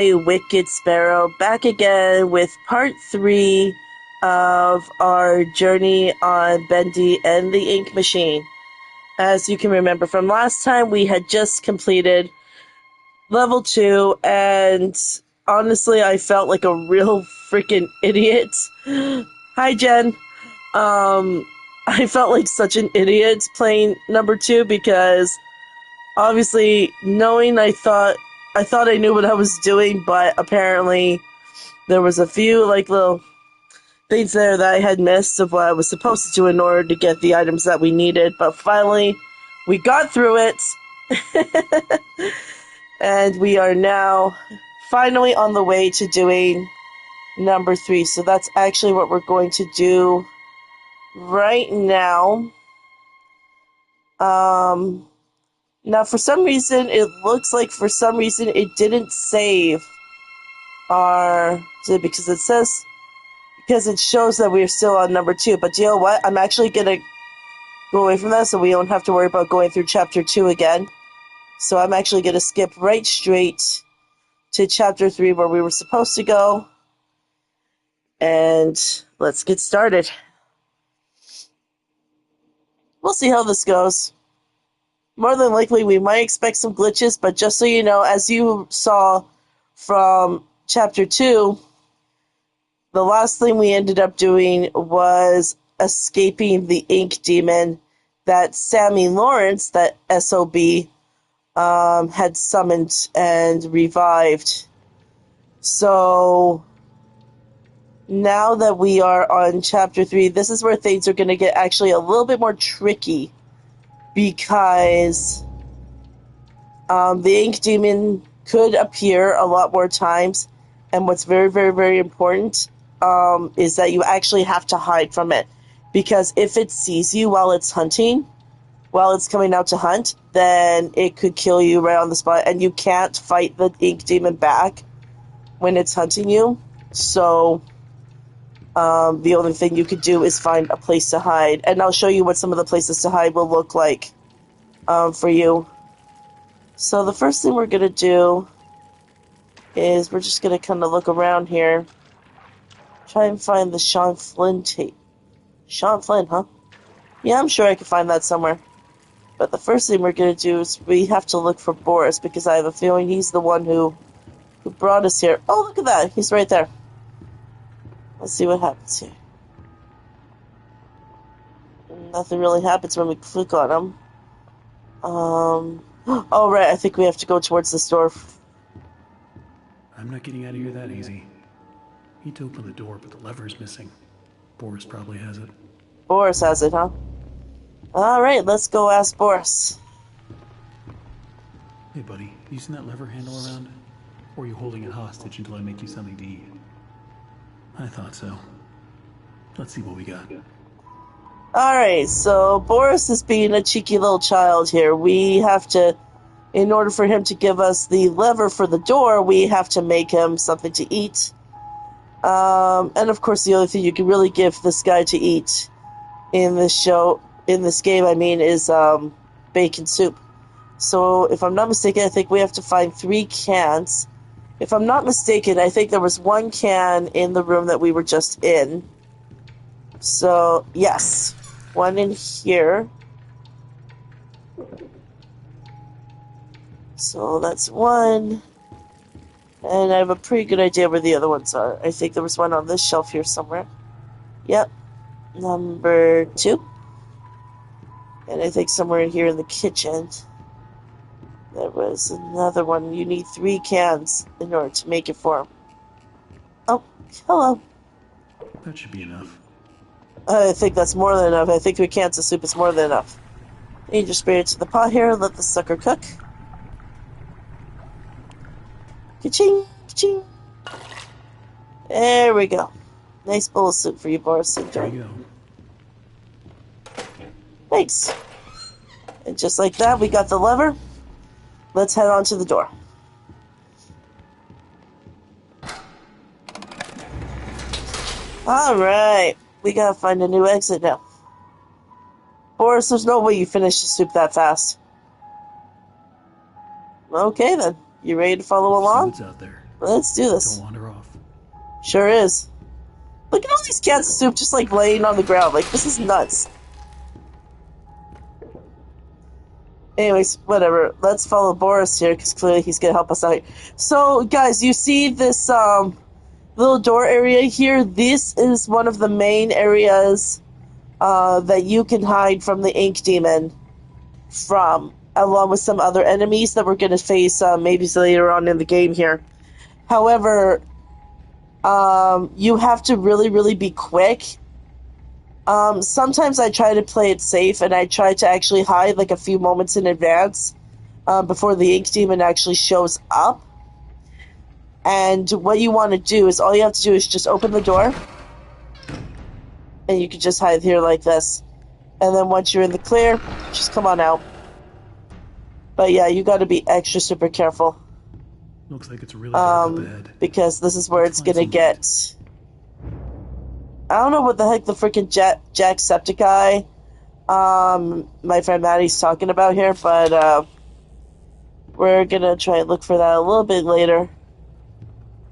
A Wicked Sparrow, back again with part 3 of our journey on Bendy and the Ink Machine. As you can remember from last time, we had just completed level 2, and honestly, I felt like a real freaking idiot. Hi, Jen. Um, I felt like such an idiot playing number 2 because obviously knowing I thought I knew what I was doing, but apparently there was a few like little things there that I had missed of what I was supposed to do in order to get the items that we needed. But finally, we got through it, and we are now finally on the way to doing number 3. So that's actually what we're going to do right now. Now for some reason, it looks like for some reason it didn't save our, because it shows that we're still on number 2. But you know what? I'm actually gonna go away from that so we don't have to worry about going through chapter 2 again. So I'm actually gonna skip right straight to chapter 3 where we were supposed to go. And let's get started. We'll see how this goes. More than likely we might expect some glitches, but just so you know, as you saw from chapter 2, the last thing we ended up doing was escaping the ink demon that Sammy Lawrence, that SOB, had summoned and revived. So now that we are on chapter 3, this is where things are going to get actually a little bit more tricky because the ink demon could appear a lot more times, and what's very, very, very important is that you actually have to hide from it, because if it sees you while it's hunting, while it's coming out to hunt, then it could kill you right on the spot, and you can't fight the ink demon back when it's hunting you. So the only thing you could do is find a place to hide, and I'll show you what some of the places to hide will look like for you. So the first thing we're going to do is we're just going to kind of look around here. Try and find the Sean Flynn tape. Sean Flynn, huh? Yeah, I'm sure I can find that somewhere. But the first thing we're going to do is we have to look for Boris, because I have a feeling he's the one who brought us here. Oh, look at that. He's right there. Let's see what happens here. Nothing really happens when we click on him. Oh, right. I think we have to go towards this door. I'm not getting out of here that easy. Need to open the door, but the lever's missing. Boris probably has it. Boris has it, huh? Alright, let's go ask Boris. Hey, buddy, you seen that lever handle around? Or are you holding it hostage until I make you something to eat? I thought so. Let's see what we got. Alright, so Boris is being a cheeky little child here. We have to, in order for him to give us the lever for the door, we have to make him something to eat. And of course, the only thing you can really give this guy to eat in this game, is bacon soup. So, if I'm not mistaken, I think we have to find 3 cans. If I'm not mistaken, I think there was 1 can in the room that we were just in. So, yes, 1 in here. So, that's 1. And I have a pretty good idea where the other ones are. I think there was 1 on this shelf here somewhere. Yep. Number 2. And I think somewhere here in the kitchen there was another one. You need 3 cans in order to make it for him. Oh, hello. That should be enough. I think that's more than enough. I think 3 cans of soup is more than enough. You just spray it to the pot here and let the sucker cook. Ka-ching! Ka-ching! There we go. Nice bowl of soup for you, Boris. There you go. Thanks. And just like that, we got the lever. Let's head on to the door. Alright. We gotta find a new exit now. Boris, there's no way you finished the soup that fast. Okay then. You ready to follow along? See what's out there. Let's do Don't this. wander off. Sure is. Look at all these cans of soup just like laying on the ground. Like, this is nuts. Anyways, whatever. Let's follow Boris here because clearly he's gonna help us out. So, guys, you see this little door area here? This is one of the main areas that you can hide from the Ink Demon from, along with some other enemies that we're gonna face maybe later on in the game here. However, you have to really, really be quick. Sometimes I try to play it safe and I try to actually hide like a few moments in advance before the Ink Demon actually shows up. And what you want to do is all you have to do is just open the door and you can just hide here like this. And then once you're in the clear, just come on out. But yeah, you got to be extra super careful. Looks like it's really dark up ahead. Because this is where Let's it's find gonna some get. I don't know what the heck the freaking Jacksepticeye my friend Maddie's talking about here, but we're gonna try and look for that a little bit later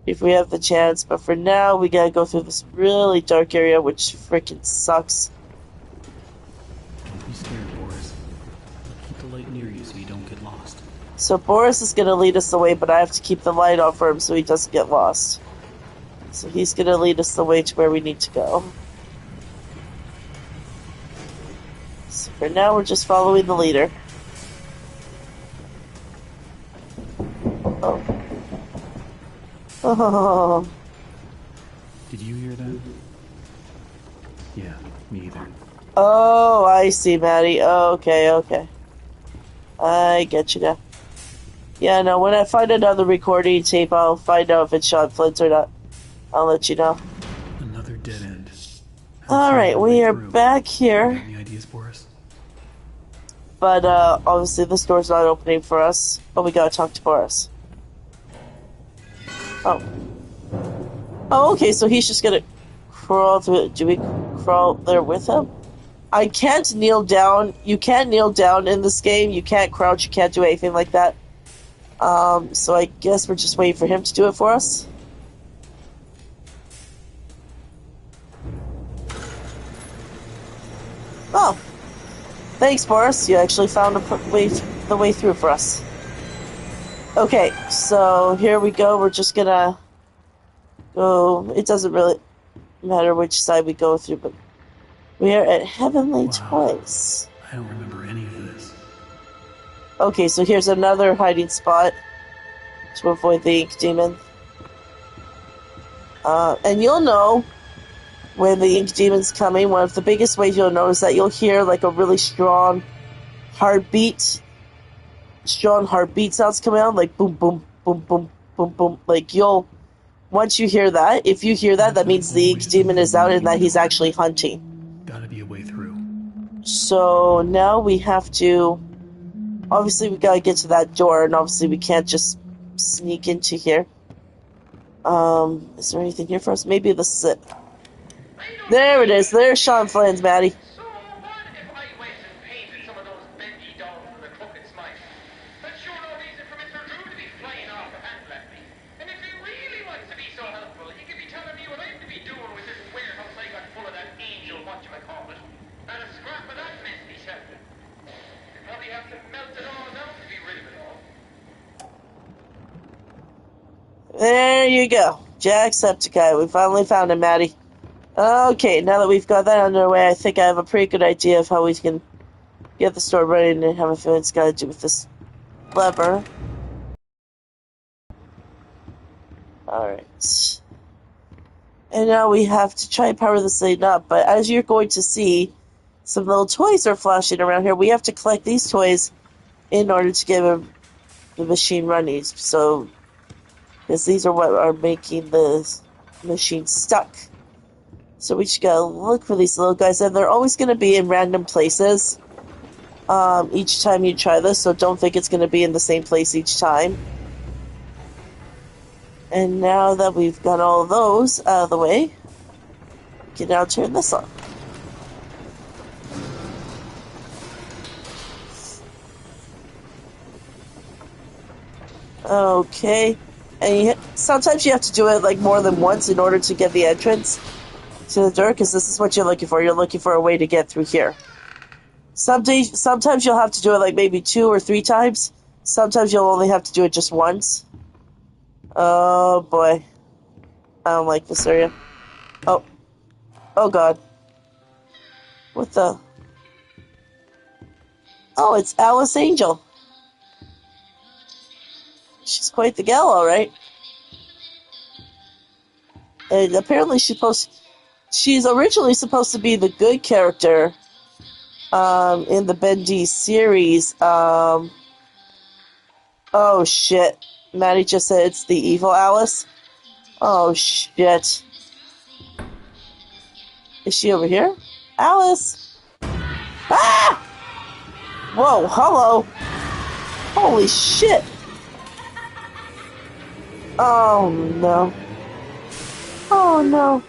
if we have the chance. But for now, we gotta go through this really dark area, which freaking sucks. Don't be scared, Boris. Keep the light near you so you don't get lost. So Boris is gonna lead us the way, but I have to keep the light on for him so he doesn't get lost. So he's gonna lead us the way to where we need to go. So for now, we're just following the leader. Oh. Oh. Did you hear that? Yeah, me either. Oh, I see, Maddie. Okay, okay. I get you now. Yeah, no, when I find another recording tape, I'll find out if it's Sean Flint or not. I'll let you know. Another dead end. Alright, we are back here. Any ideas, Boris? But, obviously this door's not opening for us. But we gotta talk to Boris. Oh. Oh, okay, so he's just gonna crawl through it. Do we crawl there with him? I can't kneel down. You can't kneel down in this game. You can't crouch. You can't do anything like that. So I guess we're just waiting for him to do it for us. Oh. Thanks, Boris. You actually found the way through for us. Okay, so here we go. We're just gonna go. It doesn't really matter which side we go through, but we are at Heavenly Toys. I don't remember any of this. Okay, so here's another hiding spot to avoid the Ink Demon. And you'll know when the Ink Demon's coming. One of the biggest ways you'll know is that you'll hear like a really strong heartbeat sounds coming out, like boom, boom, boom, boom, boom, boom. Like once you hear that, if you hear that, that means the Ink Demon is out and that he's actually hunting. Gotta be a way through. So now we have to, obviously we gotta get to that door, and obviously we can't just sneak into here. Is there anything here for us? Maybe the sit. There it is. There's Sean Flynn's, Maddie. So what if I went and painted some of those bendy dolls with a crooked smile? That's sure no reason for Mr. Drew to be flying off the handle at me. And if he really wants to be so helpful, he could be telling me what I'm to be doing with this warehouse I got full of that angel whatchamacallit. And a scrap of that mess be selling. You probably have to melt it all down to be rid of it all. There you go. Jacksepticeye. We finally found him, Maddie. Okay, now that we've got that underway, I think I have a pretty good idea of how we can get the store running, and have a feeling it's got to do with this lever. Alright. And now we have to try and power this thing up, but as you're going to see, some little toys are flashing around here. We have to collect these toys in order to get the machine running. So, because these are what are making the machine stuck. So we just gotta look for these little guys, and they're always gonna be in random places each time you try this, so don't think it's gonna be in the same place each time. And now that we've got all of those out of the way, we can now turn this on. Okay, And sometimes you have to do it like more than once in order to get the entrance to the door, because this is what you're looking for. You're looking for a way to get through here. Sometimes you'll have to do it like maybe 2 or 3 times. Sometimes you'll only have to do it just once. Oh boy. I don't like this area. Oh. Oh god. What the? Oh, it's Alice Angel. She's quite the gal, alright. And apparently she's originally supposed to be the good character in the Bendy series. Oh shit. Maddie just said it's the evil Alice. Oh shit. Is she over here? Alice! Ah! Whoa, hello. Holy shit. Oh no. Oh no.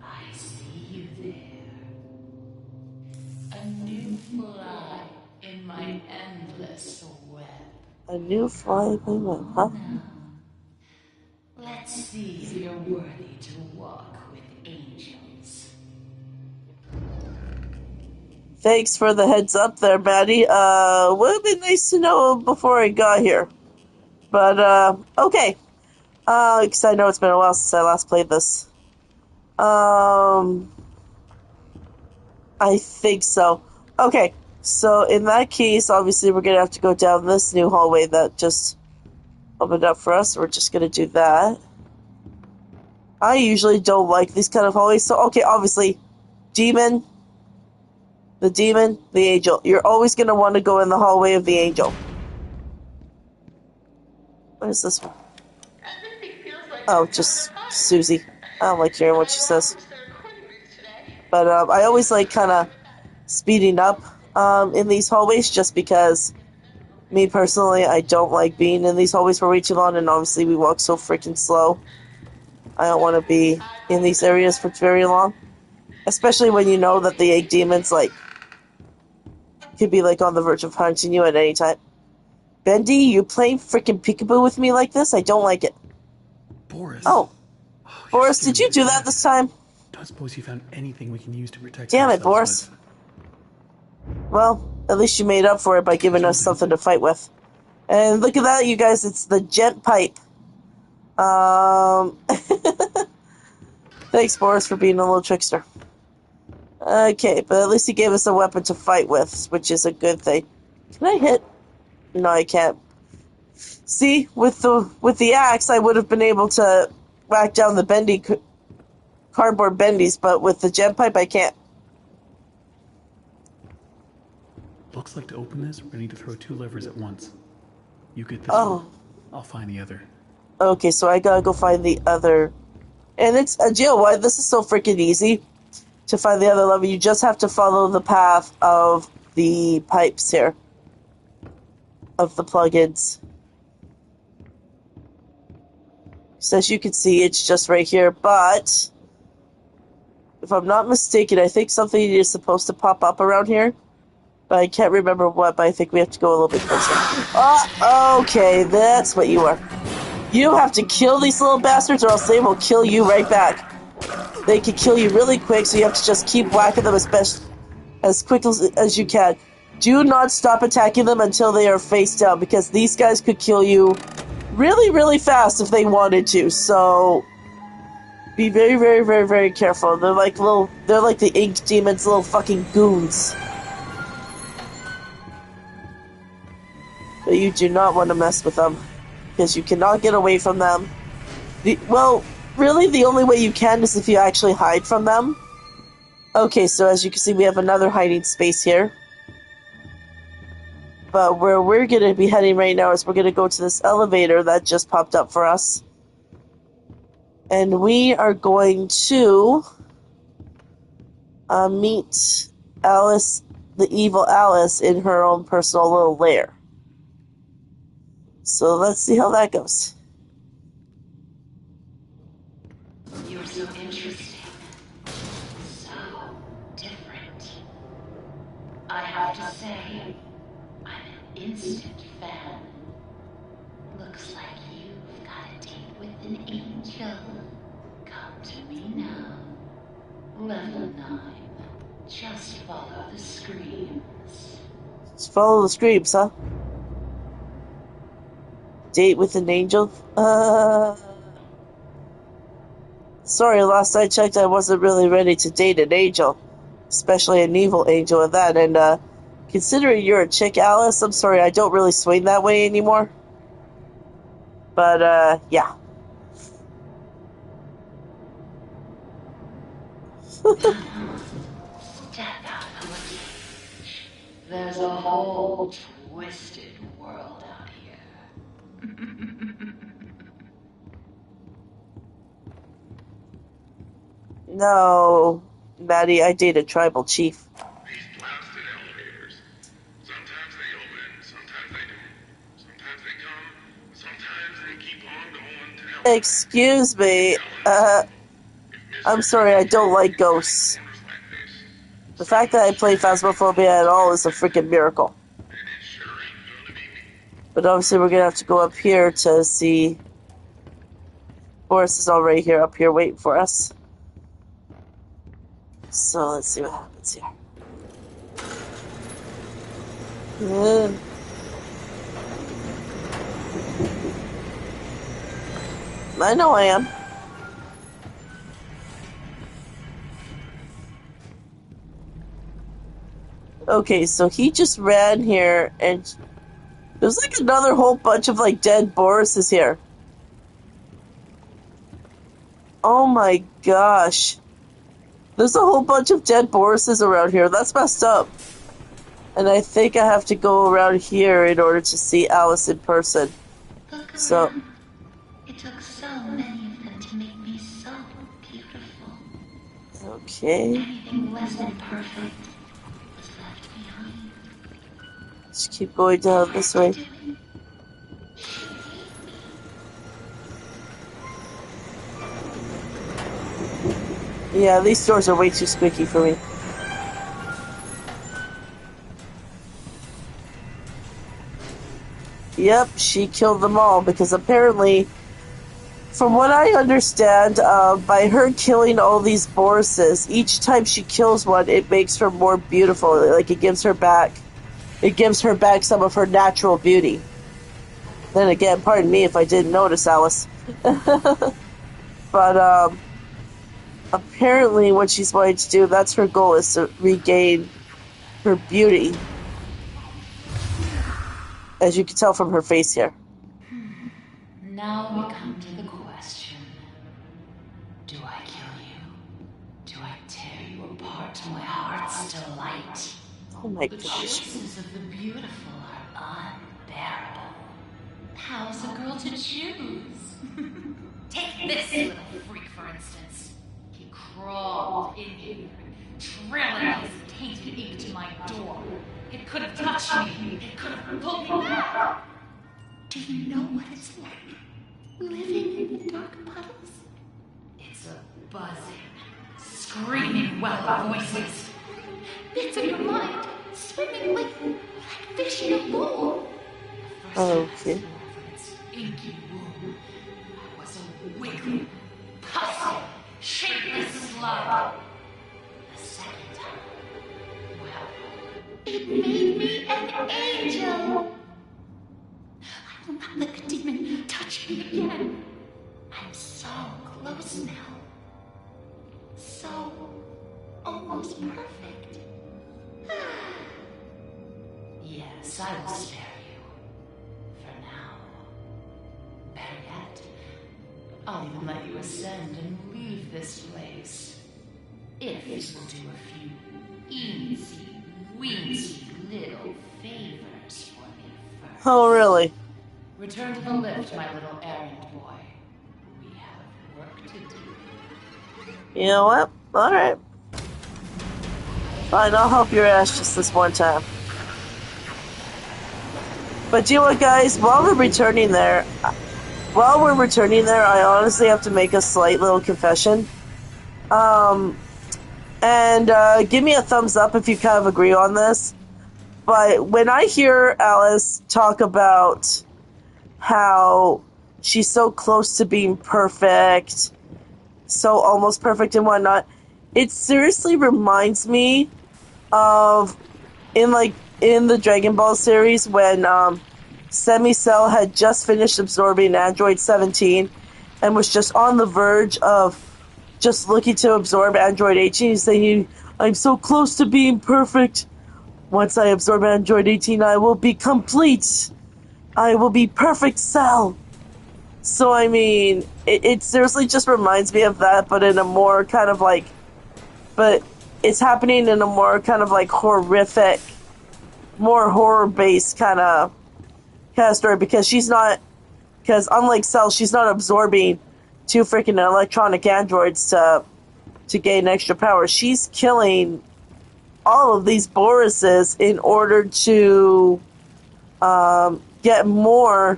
I see you there. A new fly in my endless web. A new fly by web, huh? Let's see if you're worthy to walk with angels. Thanks for the heads up there, Maddie. Would have been nice to know before I got here. But, okay. Because I know it's been a while since I last played this. I think so. Okay, so in that case, obviously we're going to have to go down this new hallway that just opened up for us. We're just going to do that. I usually don't like these kind of hallways. So, okay, obviously, demon, the angel. You're always going to want to go in the hallway of the angel. What is this one? Oh, just Susie. I don't like hearing what she says. But I always like kind of speeding up in these hallways just because, me personally, I don't like being in these hallways for way too long, and obviously we walk so freaking slow. I don't want to be in these areas for very long. Especially when you know that the egg demons, like, could be, like, on the verge of hunting you at any time. Bendy, you playing freaking peekaboo with me like this? I don't like it. Boris. Oh. You're Boris, did you scaring me do to that death. this time? Don't suppose you found anything we can use to protect Damn it, ourselves Boris. with. Well, at least you made up for it by giving us something to fight with. And look at that, you guys, it's the gent pipe. Thanks, Boris, for being a little trickster. Okay, but at least he gave us a weapon to fight with, which is a good thing. Can I hit? No, I can't. See, with the axe, I would have been able to whack down the cardboard bendies, but with the gent pipe, I can't. Looks like to open this, we're gonna need to throw 2 levers at once. You get this Oh. one. I'll find the other. Okay, so I gotta go find the other. And it's, Jill, why this is so freaking easy to find the other lever. You just have to follow the path of the pipes here. Of the plugins. So as you can see, it's just right here, but if I'm not mistaken, I think something is supposed to pop up around here. But I can't remember what, but I think we have to go a little bit closer. Oh, okay, that's what you are. You have to kill these little bastards or else they will kill you right back. They can kill you really quick, so you have to just keep whacking them as quick as you can. Do not stop attacking them until they are face down, because these guys could kill you really, really fast if they wanted to, so be very, very, very, very careful. They're like the ink demons, little fucking goons. But you do not want to mess with them, because you cannot get away from them. Really, the only way you can is if you actually hide from them. Okay, so as you can see, we have another hiding space here. But where we're going to be heading right now is we're going to go to this elevator that just popped up for us. And we are going to meet Alice, the evil Alice, in her own personal little lair. So let's see how that goes. You're so interesting. So different. I have to say, I'm an instant fan. Looks like an angel. Come to me now. Level 9. Just follow the screams. Just follow the screams, huh? Date with an angel? Sorry, last I checked, I wasn't really ready to date an angel. Especially an evil angel at that. And, considering you're a chick, Alice, I'm sorry, I don't really swing that way anymore. But, yeah. Step out of the cage. There's a whole twisted world out here. No, Maddie, I date a tribal chief. These blasted elevators. Sometimes they open, sometimes they don't. Sometimes they come, sometimes they keep on going to hell. Excuse me, I'm sorry, I don't like ghosts. The fact that I play Phasmophobia at all is a freaking miracle. And it sure ain't gonna be me. But obviously we're gonna have to go up here to see... Boris is already here, up here, waiting for us. So let's see what happens here. I know I am. Okay, so he just ran here, and there's like another whole bunch of like dead Borises here. Oh my gosh. There's a whole bunch of dead Borises around here. That's messed up. And I think I have to go around here in order to see Alice in person. Look So, around. It took so many of them to make me so beautiful. okay. Anything less than perfect was left behind. Just keep going down this way. Yeah, these doors are way too squeaky for me. Yep, she killed them all because apparently, from what I understand, by her killing all these Borises, each time she kills one, it makes her more beautiful. Like, it gives her back some of her natural beauty. Then again, pardon me if I didn't notice, Alice. But, apparently what she's going to do, that's her goal, is to regain her beauty. As you can tell from her face here. Now we come to the question. Do I kill you? Do I tear you apart to my heart's delight? Oh my The gosh. choices of the beautiful are unbearable. How's a girl to choose? Take this little freak, for instance. He crawled in here, trailing his tainted ink to my door. It could have touched me. It could have pulled me back. Do you know what it's like living in the dark puddles? It's a buzzing, screaming well of voices. Bits of your mind swimming like fish in a bowl. The first Okay. time I saw from its inky womb, I was a wiggling, pussy, shapeless slug. The second time, well, it made me an angel. I will not let the demon touch me again. I'm so close now. So almost perfect. Yes, I will spare you. For now. Better yet, I'll even let you ascend and leave this place. If you will do a few easy, weensy little favors for me first. Oh, really? Return to the lift, my little errand boy. We have work to do. You know what? Alright. Fine, I'll help your ass just this one time. But you know what, guys? While we're returning there, I honestly have to make a slight little confession. And give me a thumbs up if you kind of agree on this. But when I hear Alice talk about how she's so close to being perfect, so almost perfect and whatnot. It seriously reminds me of in the Dragon Ball series when Semi-Cell had just finished absorbing Android 17 and was just on the verge of just looking to absorb Android 18. He's saying, I'm so close to being perfect. Once I absorb Android 18, I will be complete. I will be perfect Cell. So, I mean, it seriously just reminds me of that, but in a more kind of like, but it's happening in a more kind of like horrific, more horror-based kind of story, because unlike Cell, she's not absorbing two freaking electronic androids to gain extra power. She's killing all of these Borises in order to get more.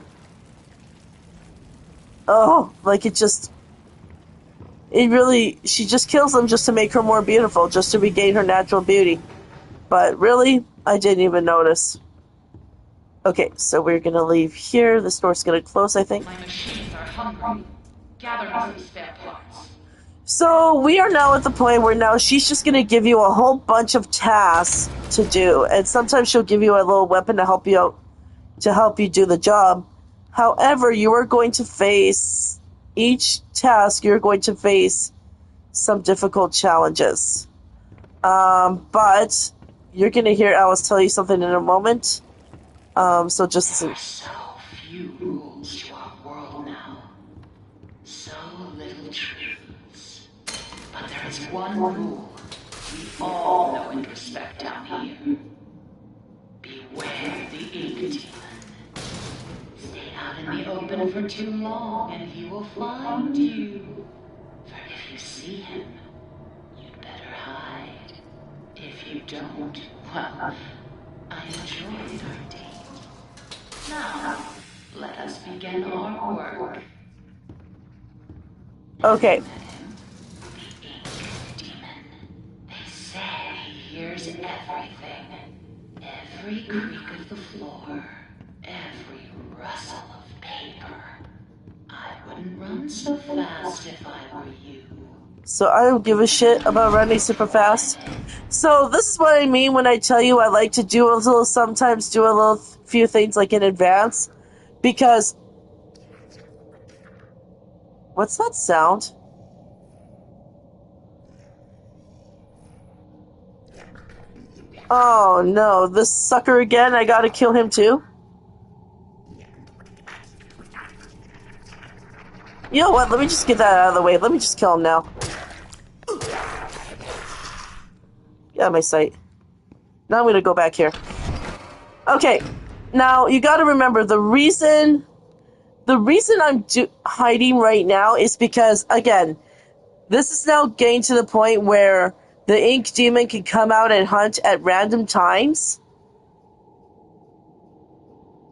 She just kills them just to make her more beautiful, just to regain her natural beauty. But really, I didn't even notice. Okay, so we're gonna leave here. The store's gonna close, I think. My machines are hungry. Gather me some spare parts. So we are now at the point where now she's just gonna give you a whole bunch of tasks to do, and sometimes she'll give you a little weapon to help you out, to help you do the job. However, you are going to face each task. You're going to face some difficult challenges, but you're gonna hear Alice tell you something in a moment. So just There are so few rules to our world now. So little truths. But there is one rule we all know and respect down here. Beware the ink demon. Stay out in the open for too long and he will find you. For if you see him, you'd better hide. If you don't, well, I enjoyed our date. Now, let us begin our work. okay. The ink demon. They say he hears everything. Every creak of the floor. Every rustle of paper. I wouldn't run so fast if I were you. So I don't give a shit about running super fast. So this is what I mean when I tell you I like to do sometimes do a little few things like in advance. Because, what's that sound? Oh no, this sucker again, I gotta kill him too? You know what, let me just get that out of the way. Let me just kill him now. Get out of my sight. Now I'm gonna go back here. Okay, now you gotta remember the reason I'm hiding right now is because, again, this is now getting to the point where the ink demon can come out and hunt at random times.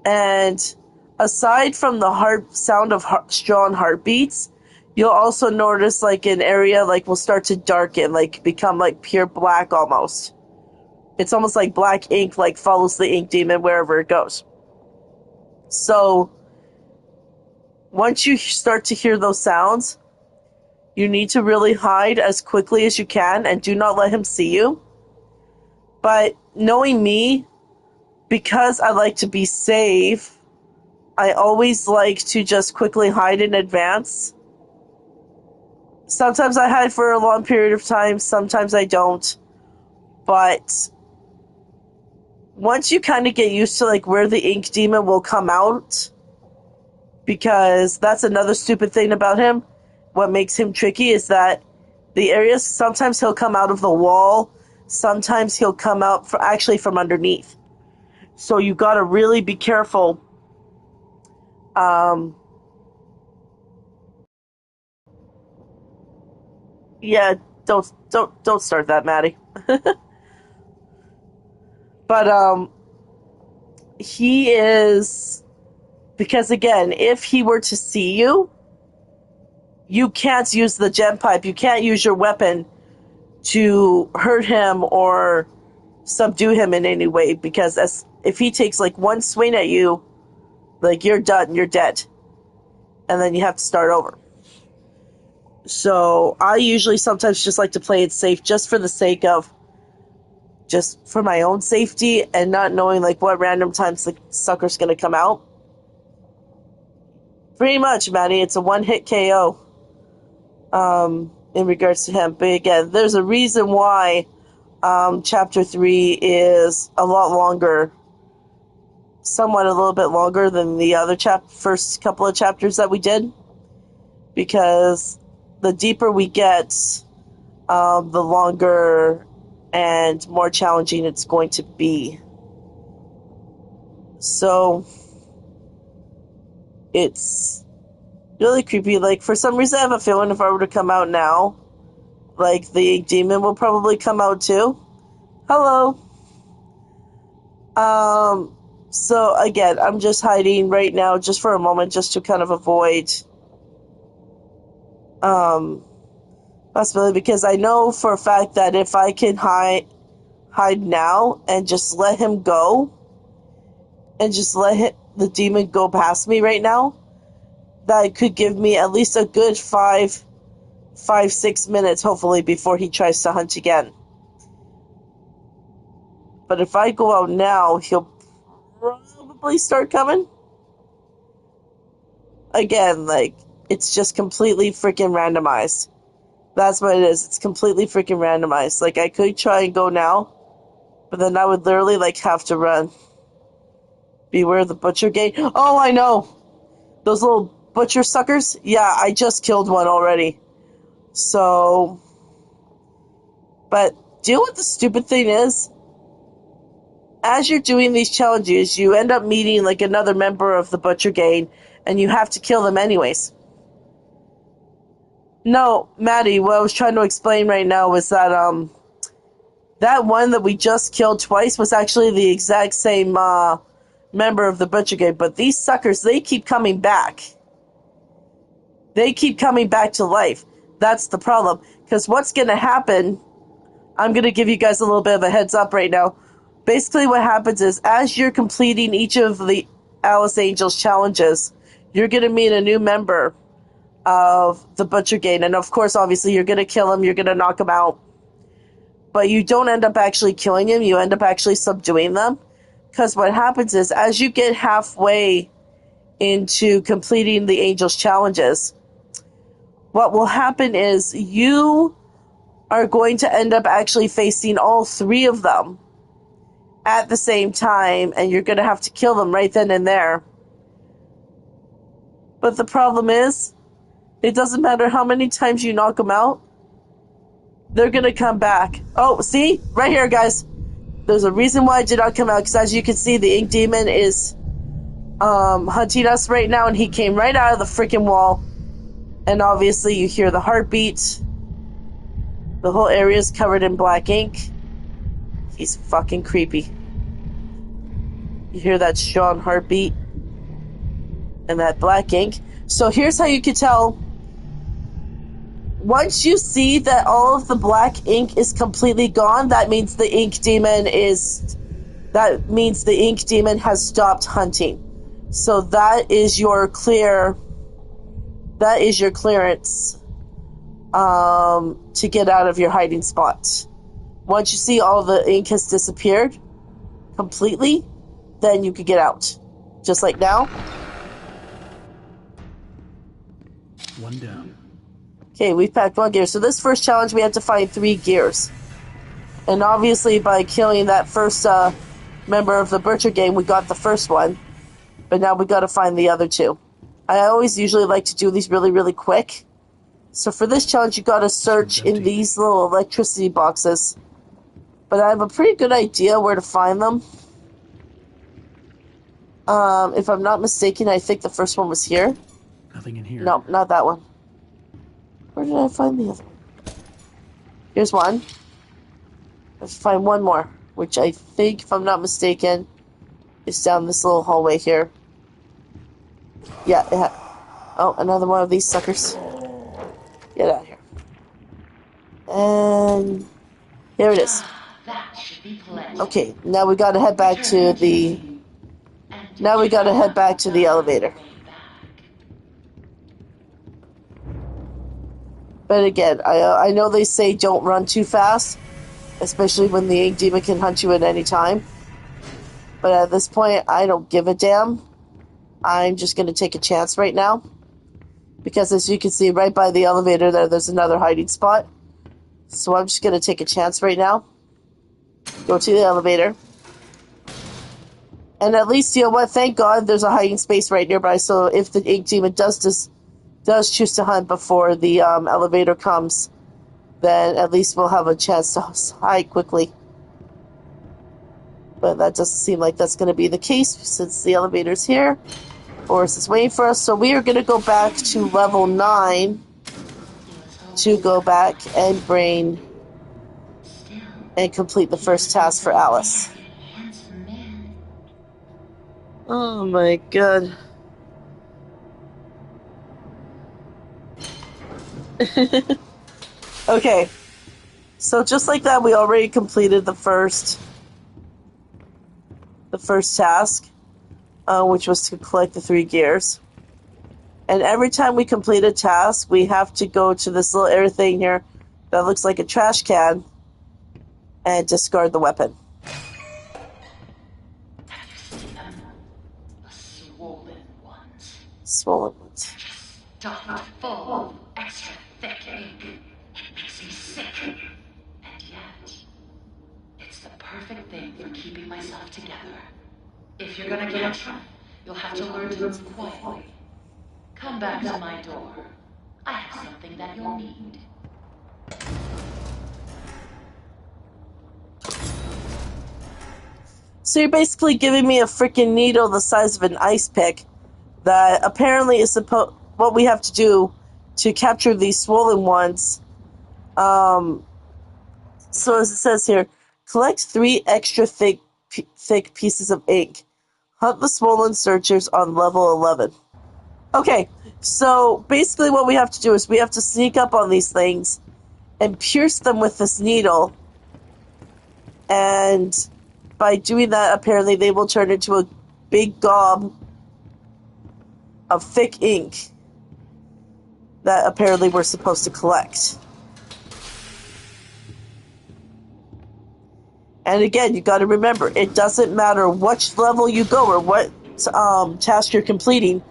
And aside from the sound of strong heartbeats, you'll also notice like an area like will start to darken, like become like pure black almost. It's almost like black ink like follows the ink demon wherever it goes. So once you start to hear those sounds, you need to really hide as quickly as you can and do not let him see you. But knowing me, because I like to be safe, I always like to just quickly hide in advance. Sometimes I hide for a long period of time, sometimes I don't. But once you kind of get used to like where the ink demon will come out, because that's another stupid thing about him. What makes him tricky is that the areas, sometimes he'll come out of the wall, sometimes he'll come out from underneath. So you gotta really be careful. Yeah, don't start that, Maddie. But he is, because again, if he were to see you, you can't use the gem pipe. You can't use your weapon to hurt him or subdue him in any way, because if he takes like one swing at you, like you're done, you're dead. and then you have to start over. So I usually sometimes just like to play it safe just for the sake of just for my own safety and not knowing like what random times the sucker's going to come out. Pretty much, Maddie, it's a one-hit KO in regards to him. But again, there's a reason why Chapter 3 is a lot longer, somewhat a little bit longer than the other first couple of chapters that we did. Because the deeper we get, the longer and more challenging it's going to be. So it's really creepy. Like, for some reason I have a feeling if I were to come out now, like, the ink demon will probably come out too. Hello. So again, I'm just hiding right now just for a moment just to kind of avoid possibility, because I know for a fact that if I can hide now and just let him go and just let the demon go past me right now, that could give me at least a good 6 minutes, hopefully, before he tries to hunt again. But if I go out now, he'll probably start coming. Again, like, it's just completely freaking randomized. That's what it is. It's completely freaking randomized. Like, I could try and go now, but then I would literally, like, have to run. Beware the butcher gate. Oh, I know! Those little butcher suckers? Yeah, I just killed one already. So... But, do you know what the stupid thing is? As you're doing these challenges, you end up meeting, like, another member of the butcher gang, and you have to kill them anyways. No, Maddie, what I was trying to explain right now was that, that one that we just killed twice was actually the exact same, member of the butcher gang, but these suckers, they keep coming back. They keep coming back to life. That's the problem. Because what's going to happen, I'm going to give you guys a little bit of a heads up right now. Basically what happens is, as you're completing each of the Alice Angels challenges, you're going to meet a new member of the butcher gang, and of course, obviously, you're going to kill him, you're going to knock him out, but you don't end up actually killing him, you end up actually subduing them, because what happens is, as you get halfway into completing the Angels challenges, what will happen is, you are going to end up actually facing all 3 of them at the same time, and you're going to have to kill them right then and there. But the problem is, it doesn't matter how many times you knock them out, they're going to come back. Oh, see? Right here, guys. There's a reason why I did not come out, because as you can see, the ink demon is hunting us right now, and he came right out of the freaking wall. And obviously, you hear the heartbeat. The whole area is covered in black ink. He's fucking creepy. You hear that strong heartbeat and that black ink. So here's how you can tell. Once you see that all of the black ink is completely gone, that means the ink demon has stopped hunting. So that is your clearance to get out of your hiding spot. Once you see all the ink has disappeared completely, then you can get out. Just like now. One down. Okay, we've packed 1 gear. So this first challenge, we had to find 3 gears. And obviously, by killing that first member of the butcher gang, we got the first one. But now we got to find the other 2. I always usually like to do these really, really quick. So for this challenge, you got to search in these little electricity boxes. But I have a pretty good idea where to find them. If I'm not mistaken, I think the first one was here. Nothing in here. No, not that one. Where did I find the other one? Here's one. Let's find one more, which I think, if I'm not mistaken, is down this little hallway here. Yeah, oh, another one of these suckers. Get out of here. And here it is. That should be plenty. Okay, now we gotta head back to the... Now we gotta head back to the elevator. But again, I know they say don't run too fast, especially when the ink demon can hunt you at any time. But at this point, I don't give a damn. I'm just going to take a chance right now. Because as you can see, right by the elevator there's another hiding spot. So I'm just going to take a chance right now. Go to the elevator. And at least, you know what, thank God there's a hiding space right nearby. So if the ink demon does choose to hunt before the elevator comes, then at least we'll have a chance to hide quickly. But that doesn't seem like that's going to be the case since the elevator's here. Forrest is waiting for us. So we are going to go back to level 9 to go back and bring and complete the first task for Alice. Oh my god. Okay. So just like that, we already completed the first task, which was to collect the 3 gears. And every time we complete a task, we have to go to this little area thing here that looks like a trash can and discard the weapon. Swollen ones. Stuffed full of extra thick ink. It makes me sick. And yet, it's the perfect thing for keeping myself together. If you're gonna catch me, you'll have to learn to move quietly. Come back to my door. I have something that you'll need. So you're basically giving me a freaking needle the size of an ice pick that apparently is what we have to do to capture these swollen ones. So as it says here, collect 3 extra thick pieces of ink. Hunt the swollen searchers on level 11. Okay, so basically what we have to do is we have to sneak up on these things and pierce them with this needle. And by doing that, apparently they will turn into a big gob of thick ink that apparently we're supposed to collect. And again, you got to remember, it doesn't matter which level you go or what task you're completing.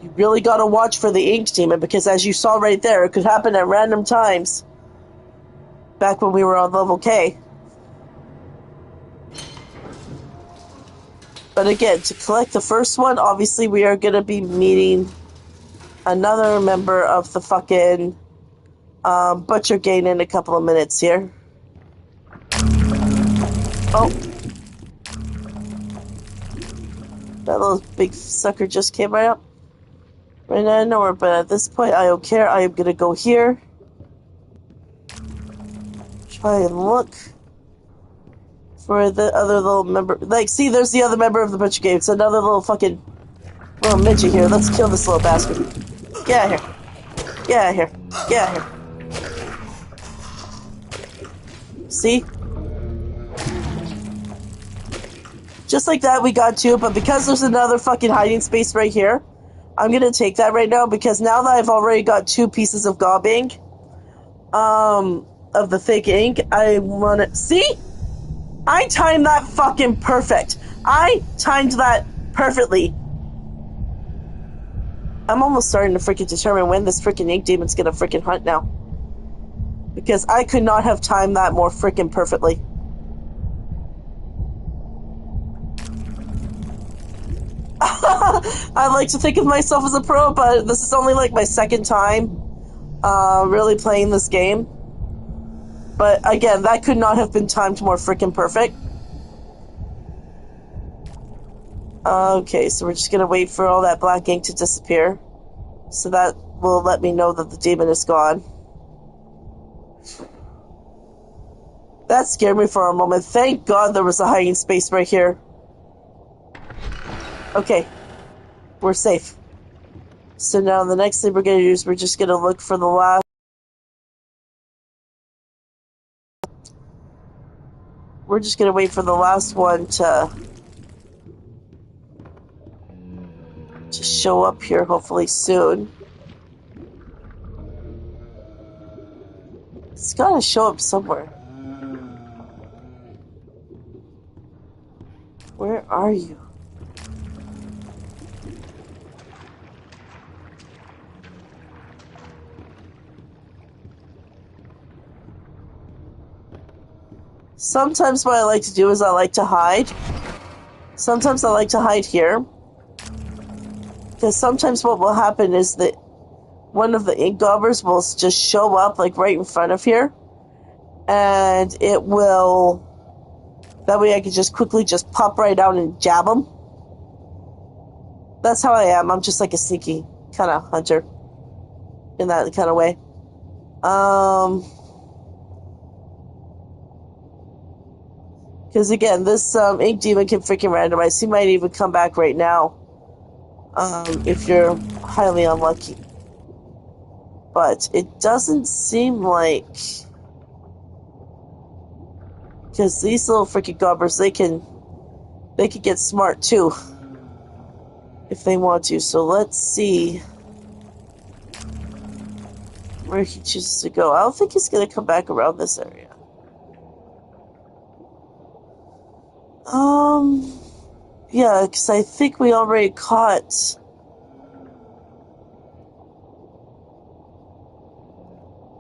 You really got to watch for the ink demon, because as you saw right there, it could happen at random times back when we were on level K. But again, to collect the first one, obviously we are going to be meeting another member of the fucking Butcher Gang in a couple of minutes here. Oh. That little big sucker just came right up. Right out of nowhere, but at this point I don't care. I am going to go here. Try and look for the other little member. Like, see, there's the other member of the Butcher Gang. It's another little fucking little midget here. Let's kill this little bastard. Get out of here. Get out of here. Get out of here. See? Just like that, we got 2, but because there's another fucking hiding space right here, I'm gonna take that right now, because now that I've already got 2 pieces of gob ink, of the thick ink, I wanna... See? I timed that fucking perfect. I timed that perfectly. I'm almost starting to freaking determine when this freaking ink demon's gonna freaking hunt now. Because I could not have timed that more freaking perfectly. I like to think of myself as a pro, but this is only like my second time really playing this game. But again, that could not have been timed more freaking perfect. Okay, so we're just gonna wait for all that black ink to disappear. So that will let me know that the demon is gone. That scared me for a moment. Thank God there was a hiding space right here. Okay, we're safe. So now the next thing we're going to do is we're just going to look for the last... We're just going to wait for the last one to show up here hopefully soon. It's gotta show up somewhere. Where are you? Sometimes what I like to do is I like to hide. Sometimes I like to hide here. Because sometimes what will happen is that one of the ink gobbers will just show up like right in front of here. And it will... That way I can just quickly just pop right out and jab them. That's how I am. I'm just like a sneaky kind of hunter. In that kind of way. Because again, this ink demon can freaking randomize. He might even come back right now. If you're highly unlucky. But it doesn't seem like... Because these little freaking gobbers, they can get smart too. If they want to. So let's see where he chooses to go. I don't think he's going to come back around this area. Yeah, because I think we already caught...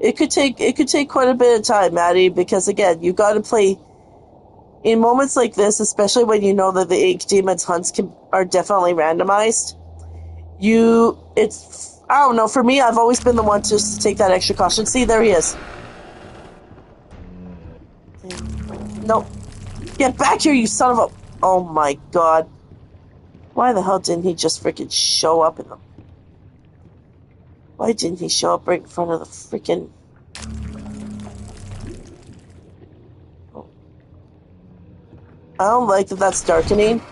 It could take quite a bit of time, Maddie, because again, you've got to play in moments like this, especially when you know that the ink demon's hunts are definitely randomized. I don't know, for me, I've always been the one to take that extra caution. See, there he is. Nope. Get back here, you son of a... Oh my god. Why the hell didn't he just freaking show up in the... Why didn't he show up right in front of the freaking... Oh. I don't like that that's darkening.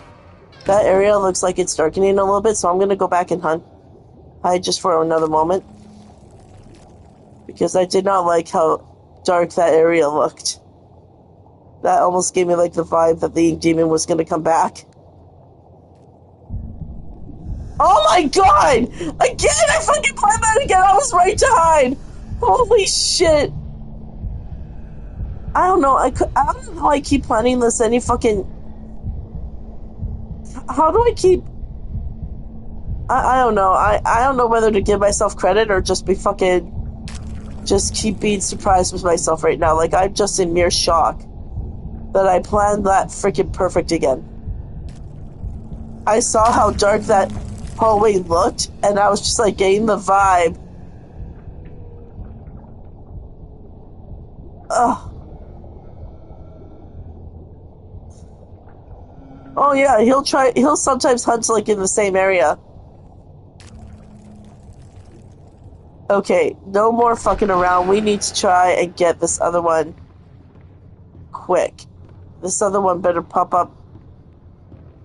That area looks like it's darkening a little bit, so I'm going to go back and hide just for another moment. Because I did not like how dark that area looked. That almost gave me like the vibe that the ink demon was going to come back. Oh my god! Again, I fucking planned that again! I was right to hide! Holy shit! I don't know, I don't know how I keep planning this any fucking... How do I keep... I don't know. I don't know whether to give myself credit or just be fucking... Just keep being surprised with myself right now. Like, I'm just in mere shock that I planned that freaking perfect again. I saw how dark that hallway looked, and I was just like getting the vibe. Ugh. Oh yeah, he'll sometimes hunt like in the same area. Okay, no more fucking around. We need to try and get this other one quick. This other one better pop up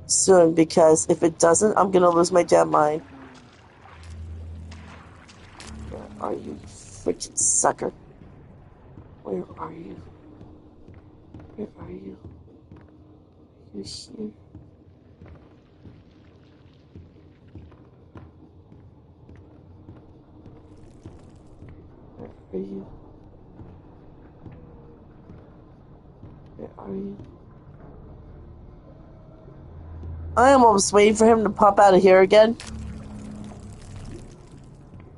soon, because if it doesn't, I'm gonna lose my damn mind. Where are you freaking sucker? Where are you? Where are you? Are you here? Where are you? Where are you? I am almost waiting for him to pop out of here again.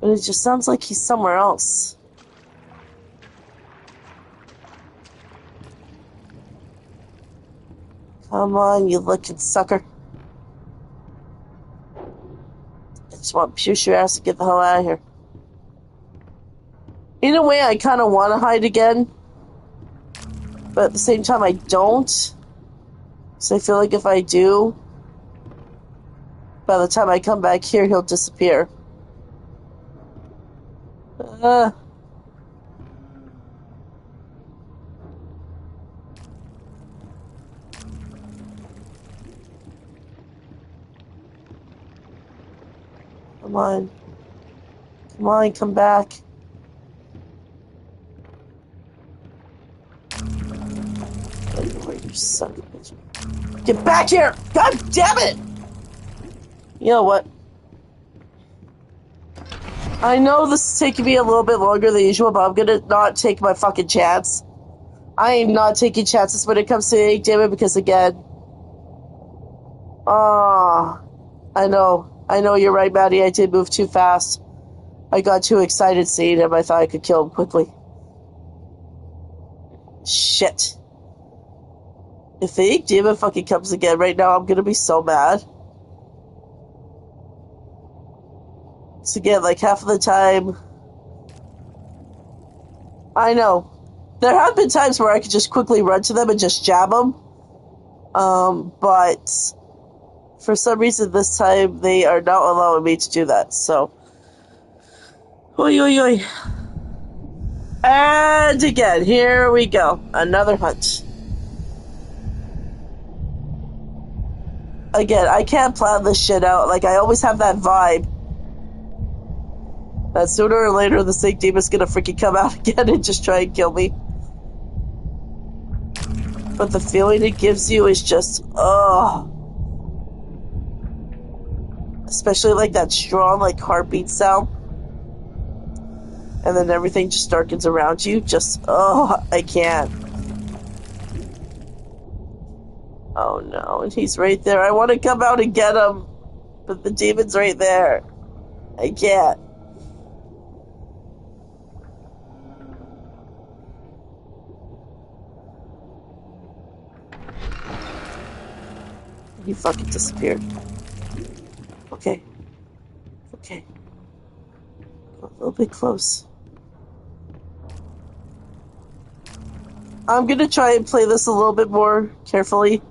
But it just sounds like he's somewhere else. Come on, you looking sucker. I just want to push your ass to get the hell out of here. In a way, I kind of want to hide again. But at the same time, I don't. So I feel like if I do, by the time I come back here, he'll disappear. Come on. Come on, come back. You son of a bitch. Get back here! God damn it! You know what? I know this is taking me a little bit longer than usual, but I'm gonna not take my fucking chance. I am not taking chances when it comes to Ink Demon because, again... I know you're right, Maddie. I did move too fast. I got too excited seeing him. I thought I could kill him quickly. Shit. If the Ink Demon fucking comes again right now, I'm gonna be so mad. So again, like half of the time... I know. There have been times where I could just quickly run to them and just jab them. But... for some reason this time they are not allowing me to do that, so... Oi, oi, oi. And again, here we go. Another hunt. Again, I can't plan this shit out. Like, I always have that vibe that sooner or later the Snake Demon's gonna freaking come out again and just try and kill me. But the feeling it gives you is just, ugh. Especially like that strong, like, heartbeat sound. And then everything just darkens around you. Just, oh, I can't. Oh no, and he's right there. I want to come out and get him. But the demon's right there. I can't. He fucking disappeared. Okay. Okay. A little bit close. I'm gonna try and play this a little bit more carefully.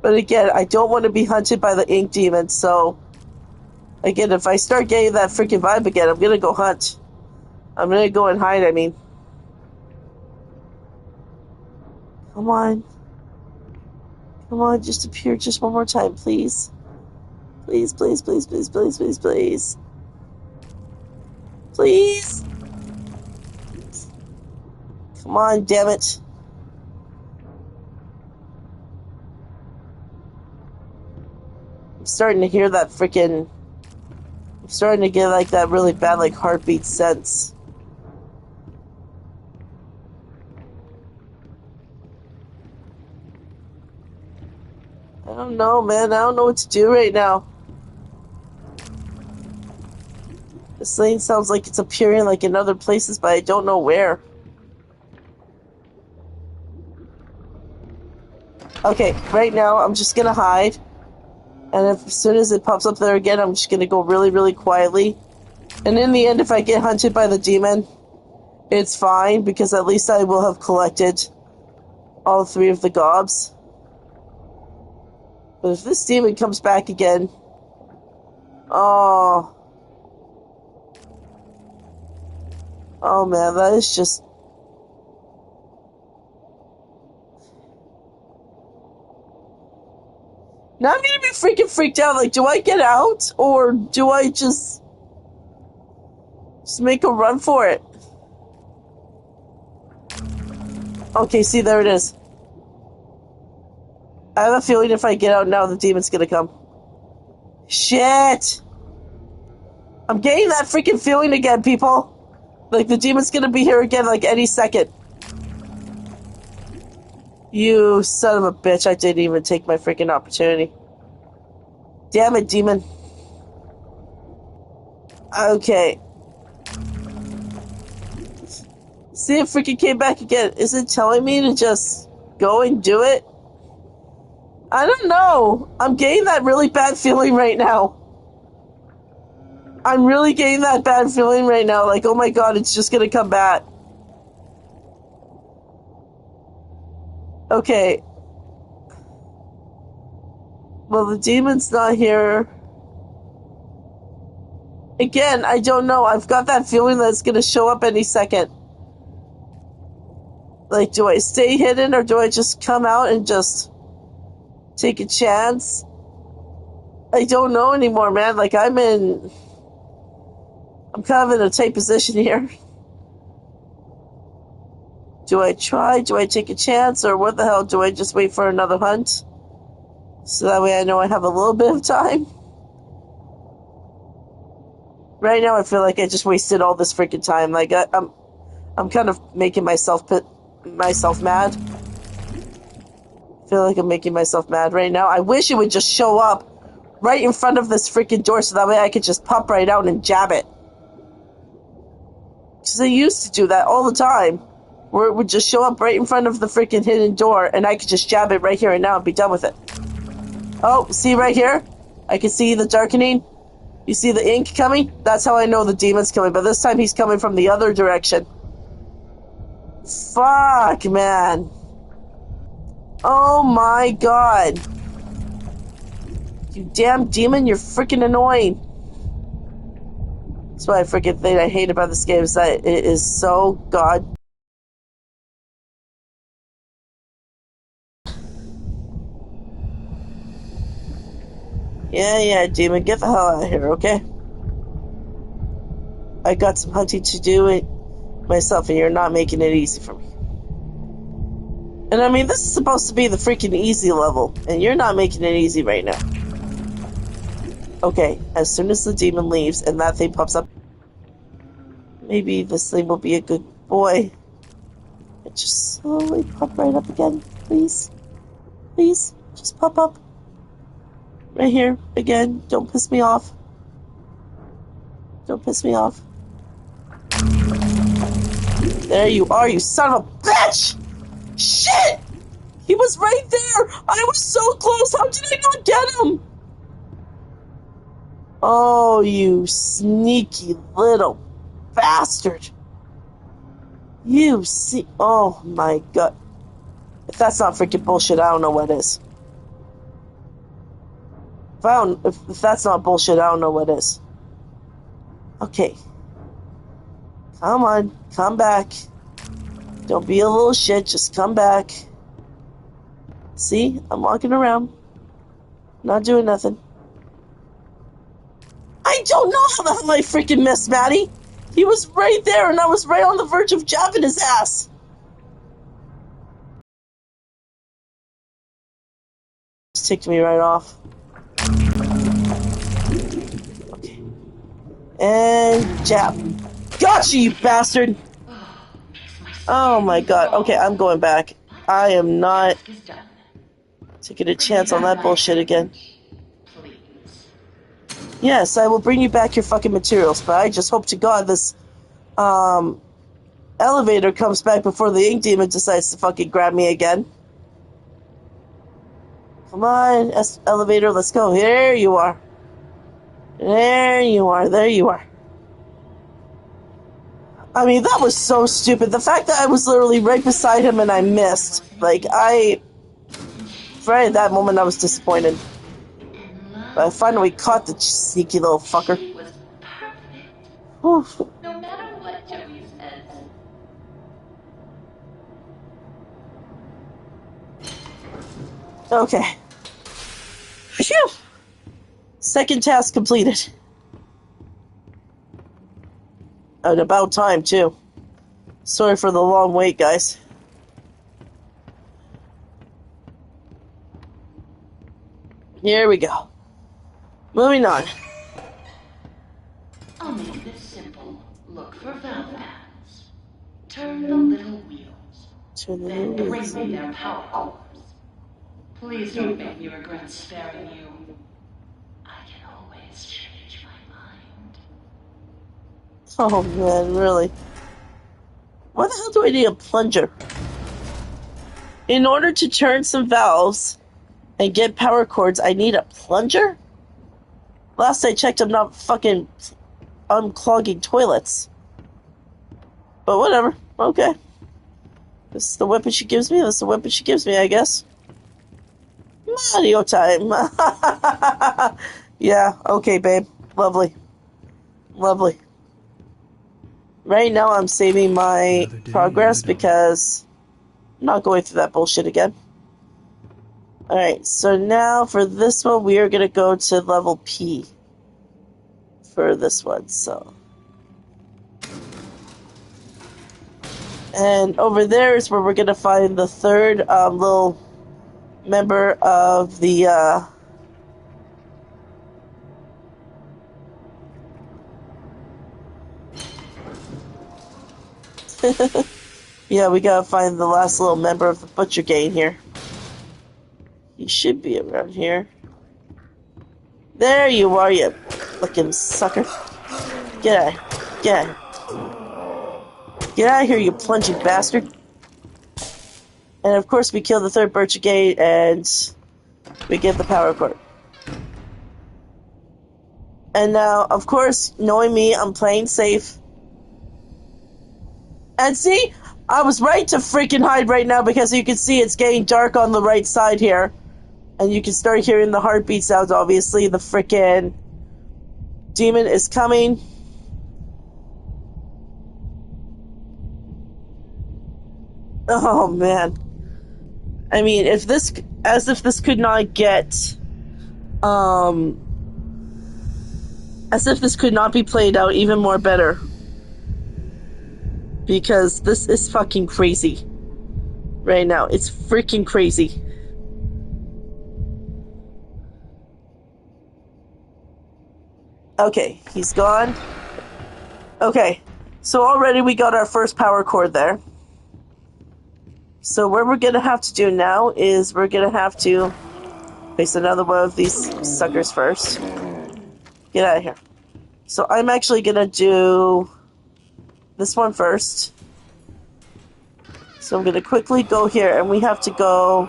But again, I don't want to be hunted by the Ink Demon, so... Again, if I start getting that freaking vibe again, I'm gonna go hunt. I'm gonna go and hide, I mean. Come on. Come on, just appear just one more time, please. Please, please, please, please, please, please, please. Please! Come on, damn it. I'm starting to hear that freaking... I'm starting to get like that really bad like heartbeat sense. I don't know, man. I don't know what to do right now. This thing sounds like it's appearing like in other places, but I don't know where. Okay, right now I'm just gonna hide. And if, as soon as it pops up there again, I'm just gonna go really, really quietly. And in the end, if I get hunted by the demon, it's fine, because at least I will have collected all 3 of the gobs. But if this demon comes back again... Oh... Oh man, that is just... Now I'm gonna be freaking freaked out. Like, do I get out? Or do I just make a run for it? Okay, see, there it is. I have a feeling if I get out now, the demon's gonna come. Shit! I'm getting that freaking feeling again, people. Like, the demon's gonna be here again, like, any second. You son of a bitch, I didn't even take my freaking opportunity. Damn it, demon. Okay. See, it freaking came back again. Is it telling me to just go and do it? I don't know. I'm getting that really bad feeling right now. I'm really getting that bad feeling right now. Like, oh my god, it's just gonna come back. Okay. Well, the demon's not here. Again, I don't know. I've got that feeling that it's gonna show up any second. Like, do I stay hidden or do I just come out and just take a chance? I don't know anymore, man. Like, I'm kind of in a tight position here. Do I try? Do I take a chance? Or what the hell? Do I just wait for another hunt? So that way I know I have a little bit of time? Right now, I feel like I just wasted all this freaking time. Like, I'm kind of making myself mad. I feel like I'm making myself mad right now. I wish it would just show up right in front of this freaking door so that way I could just pop right out and jab it. Because I used to do that all the time. Where it would just show up right in front of the freaking hidden door and I could just jab it right here and now and be done with it. Oh, see right here? I can see the darkening. You see the ink coming? That's how I know the demon's coming, but this time he's coming from the other direction. Fuck, man. Oh my god. You damn demon, you're freaking annoying. That's why I freaking thing I hate about this game is that it is so god. Yeah, demon, get the hell out of here, okay? I got some hunting to do it myself, and you're not making it easy for me. And I mean, this is supposed to be the freaking easy level, and you're not making it easy right now. Okay, as soon as the demon leaves and that thing pops up, maybe this thing will be a good boy. And just slowly pop right up again, please. Please, just pop up. Right here, again, don't piss me off. Don't piss me off. There you are, you son of a bitch! Shit! He was right there! I was so close! How did I not get him? Oh, you sneaky little bastard. You see... Oh, my God. If that's not freaking bullshit, I don't know what is. If that's not bullshit, I don't know what is. Okay. Come on. Come back. Don't be a little shit. Just come back. See? I'm walking around. Not doing nothing. I don't know how the hell I freaking missed Maddie. He was right there and I was right on the verge of jabbing his ass. Just ticked me right off. Okay. And jab. Gotcha, you bastard! Oh my god. Okay, I'm going back. I am not taking a chance on that bullshit again. Yes, I will bring you back your fucking materials, but I just hope to god this elevator comes back before the ink demon decides to fucking grab me again. Come on, elevator, let's go. Here you are. There you are. There you are. I mean, that was so stupid. The fact that I was literally right beside him and I missed. Like, right at that moment, I was disappointed. But I finally caught the sneaky little fucker. No matter what Joey says. Okay. Phew! Second task completed. And about time, too. Sorry for the long wait, guys. Here we go. Moving on. I'll make this simple. Look for valve pads. Turn the little wheels. Then bring me their power cores. Please don't make me regret sparing you. I can always change my mind. Oh man, really? Why the hell do I need a plunger? In order to turn some valves and get power cords, I need a plunger? Last I checked, I'm not fucking unclogging toilets. But whatever. Okay. This is the weapon she gives me. This is the weapon she gives me, I guess. Mario time. Yeah, okay, babe. Lovely. Lovely. Right now, I'm saving my progress because I'm not going through that bullshit again. Alright, so now for this one, we are going to go to level P for this one, so. And over there is where we're going to find the third little member of the Yeah, we gotta find the last little member of the Butcher Gang here. He should be around here. There you are, you fucking sucker. Get out of here. Get out of here. Get out of here, you plungy bastard. And of course we kill the third Butcher Gang and we get the power cord. And now, of course, knowing me, I'm playing safe. And see, I was right to freaking hide right now because you can see it's getting dark on the right side here. And you can start hearing the heartbeat sounds, obviously. The freaking demon is coming. Oh, man. I mean, if this could not get, as if this could not be played out even more better. Because this is fucking crazy. Right now. It's freaking crazy. Okay, he's gone. Okay, so already we got our first power cord there. So what we're gonna have to do now is we're gonna have to place another one of these suckers first. Get out of here. So I'm actually gonna do this one first. So I'm gonna quickly go here, and we have to go...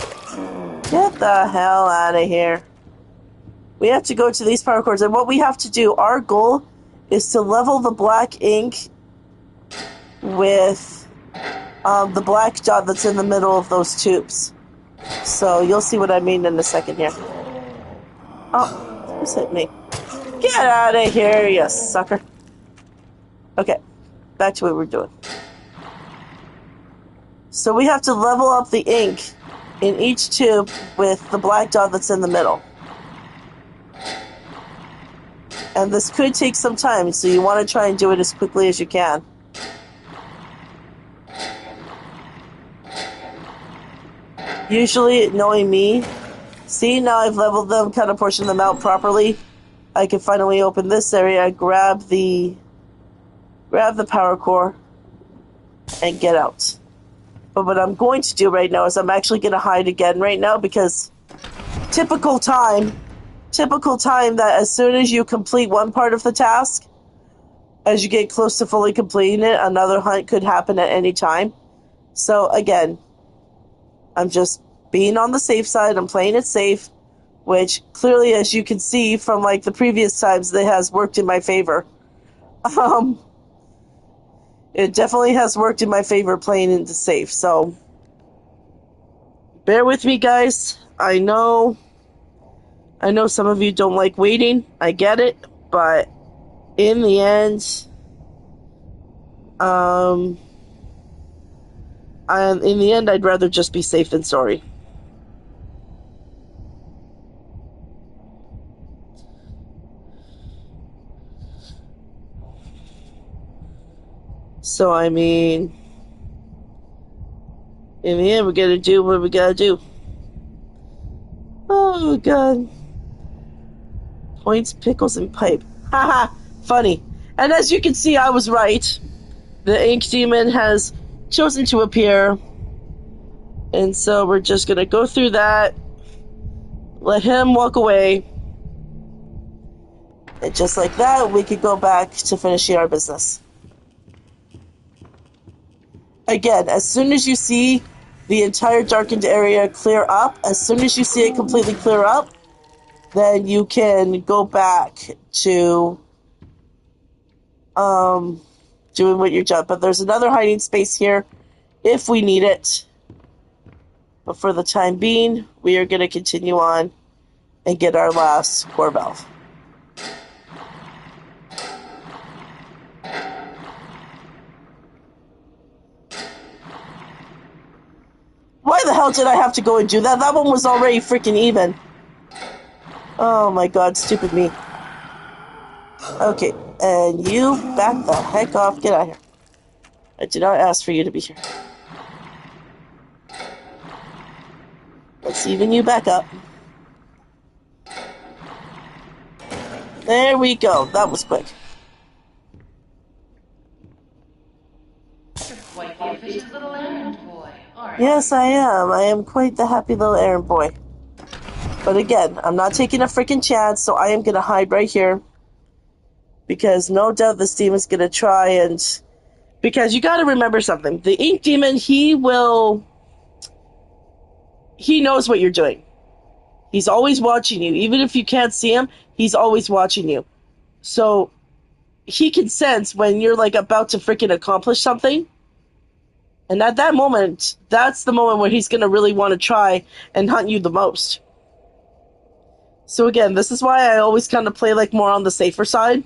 Get the hell out of here. We have to go to these power cords, and what we have to do, our goal is to level the black ink with the black dot that's in the middle of those tubes. So you'll see what I mean in a second here. Oh, who's hit me? Get out of here, you sucker. Okay, back to what we're doing. So we have to level up the ink in each tube with the black dot that's in the middle. And this could take some time, so you want to try and do it as quickly as you can. Usually, knowing me, see, now I've leveled them, kind of portioned them out properly. I can finally open this area, grab the power core, and get out. But what I'm going to do right now is I'm actually going to hide again right now because typical time that as soon as you complete one part of the task, as you get close to fully completing it, another hunt could happen at any time. So again, I'm just being on the safe side. I'm playing it safe, which clearly, as you can see from like the previous times, that has worked in my favor. It definitely has worked in my favor playing into safe. So bear with me, guys. I know some of you don't like waiting. I get it, but in the end, I'd rather just be safe than sorry. So, I mean, in the end, we're gonna do what we gotta do. Oh, God. Points, pickles, and pipe. Haha, funny. And as you can see, I was right. The ink demon has chosen to appear. And so we're just gonna go through that. Let him walk away. And just like that, we could go back to finishing our business. Again, as soon as you see the entire darkened area clear up, as soon as you see it completely clear up, then you can go back to doing what you're doing. But there's another hiding space here if we need it. But for the time being, we are going to continue on and get our last core valve. Why the hell did I have to go and do that? That one was already freaking even. Oh my god, stupid me. Okay, and you back the heck off. Get out of here. I did not ask for you to be here. Let's even you back up. There we go. That was quick. quite the efficient little errand boy, aren't Yes, you? I am. I am quite the happy little errand boy. But again, I'm not taking a freaking chance, so I am going to hide right here. Because no doubt this demon's going to try and... Because you got to remember something. The ink demon, he knows what you're doing. He's always watching you. Even if you can't see him, he's always watching you. So he can sense when you're like about to freaking accomplish something. And at that moment, that's the moment where he's going to really want to try and hunt you the most. So again, this is why I always kind of play like more on the safer side.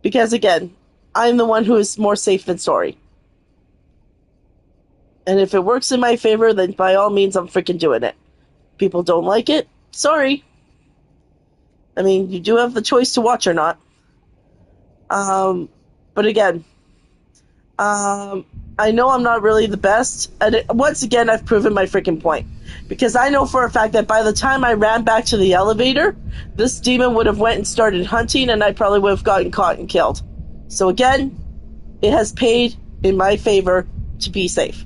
Because again, I'm the one who is more safe than sorry. And if it works in my favor, then by all means, I'm freaking doing it. People don't like it. Sorry. I mean, you do have the choice to watch or not. But again, I know I'm not really the best. And once again, I've proven my freaking point. Because I know for a fact that by the time I ran back to the elevator, this demon would have went and started hunting, and I probably would have gotten caught and killed. So again, it has paid in my favor to be safe.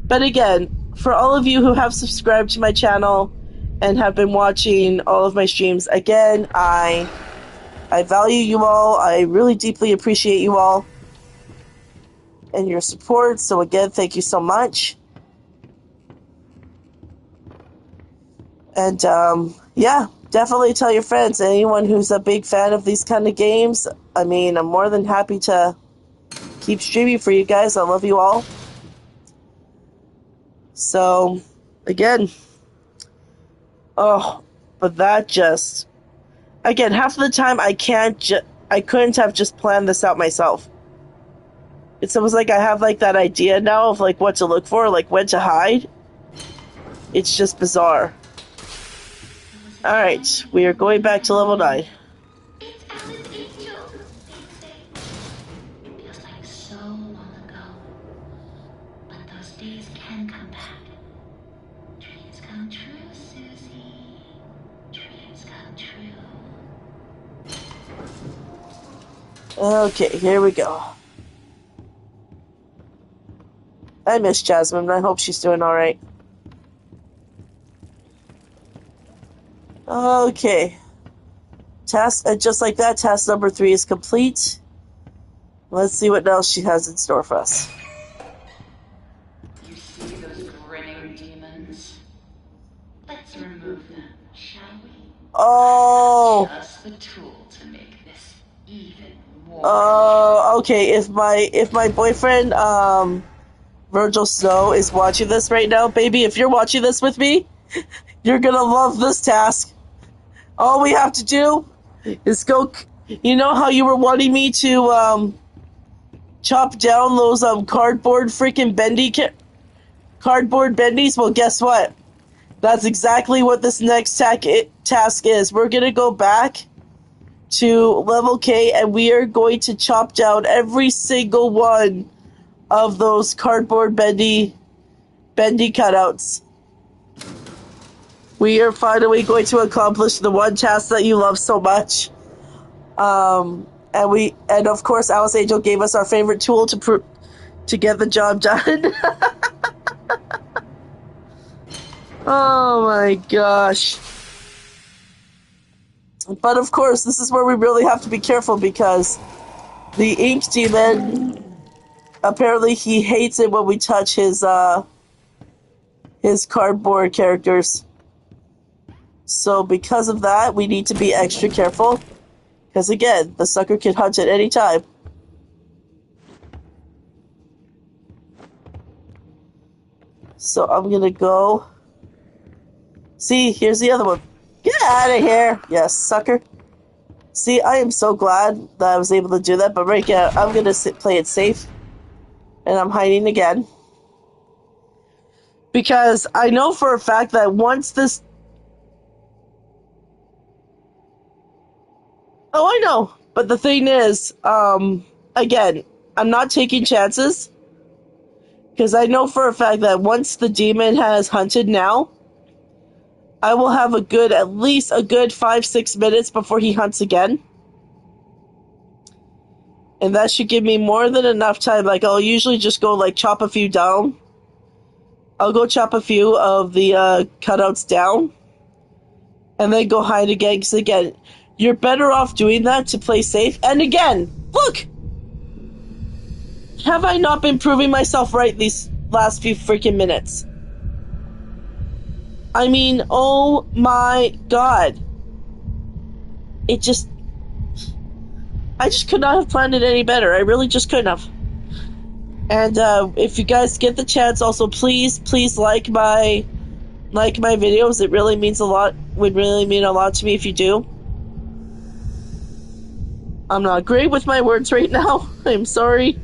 But again, for all of you who have subscribed to my channel and have been watching all of my streams, again, I value you all. I really deeply appreciate you all and your support. So again, thank you so much. And yeah, definitely tell your friends. Anyone who's a big fan of these kind of games, I mean, I'm more than happy to keep streaming for you guys. I love you all. So, again, but that just, again, half of the time I couldn't have just planned this out myself. It's almost like I have like that idea now of like what to look for, like when to hide. It's just bizarre. Alright, we are going back to level 9. It's Alice Angel, they say. It feels like so long ago. But those days can come back. Dreams come true, Susie. Dreams come true. Okay, here we go. I miss Jasmine. I hope she's doing alright. Okay. Task, just like that, task number 3 is complete. Let's see what else she has in store for us. You see those grinning demons? Let's remove them, shall we? Oh! Just the tool to make this even more. Oh, okay. If my boyfriend, Virgil Snow is watching this right now, baby, if you're watching this with me, you're gonna love this task. All we have to do is go. You know how you were wanting me to chop down those cardboard freaking cardboard bendies? Well, guess what? That's exactly what this next task is. We're gonna go back to level K, and we are going to chop down every single one of those cardboard bendy cutouts. We are finally going to accomplish the one task that you love so much. And of course, Alice Angel gave us our favorite tool to get the job done. Oh my gosh. But of course, this is where we really have to be careful, because the ink demon, apparently he hates it when we touch his cardboard characters. So because of that, we need to be extra careful. Because again, the sucker can hunt at any time. So I'm gonna go. See, here's the other one. Get out of here, yes, sucker. See, I am so glad that I was able to do that, but right now, I'm gonna play it safe. And I'm hiding again. Because I know for a fact that once this... Oh, I know. But the thing is, again, I'm not taking chances. Because I know for a fact that once the demon has hunted now, I will have at least a good 5-6 minutes before he hunts again. And that should give me more than enough time. Like, I'll usually just go, like, chop a few down. I'll go chop a few of the cutouts down. And then go hide again. Because, again, you're better off doing that to play safe. And again, look! Have I not been proving myself right these last few freaking minutes? I mean, oh my god. I just could not have planned it any better. I really just couldn't have. And if you guys get the chance, also please like my videos. It really means a lot. Would really mean a lot to me if you do. I'm not great with my words right now. I'm sorry,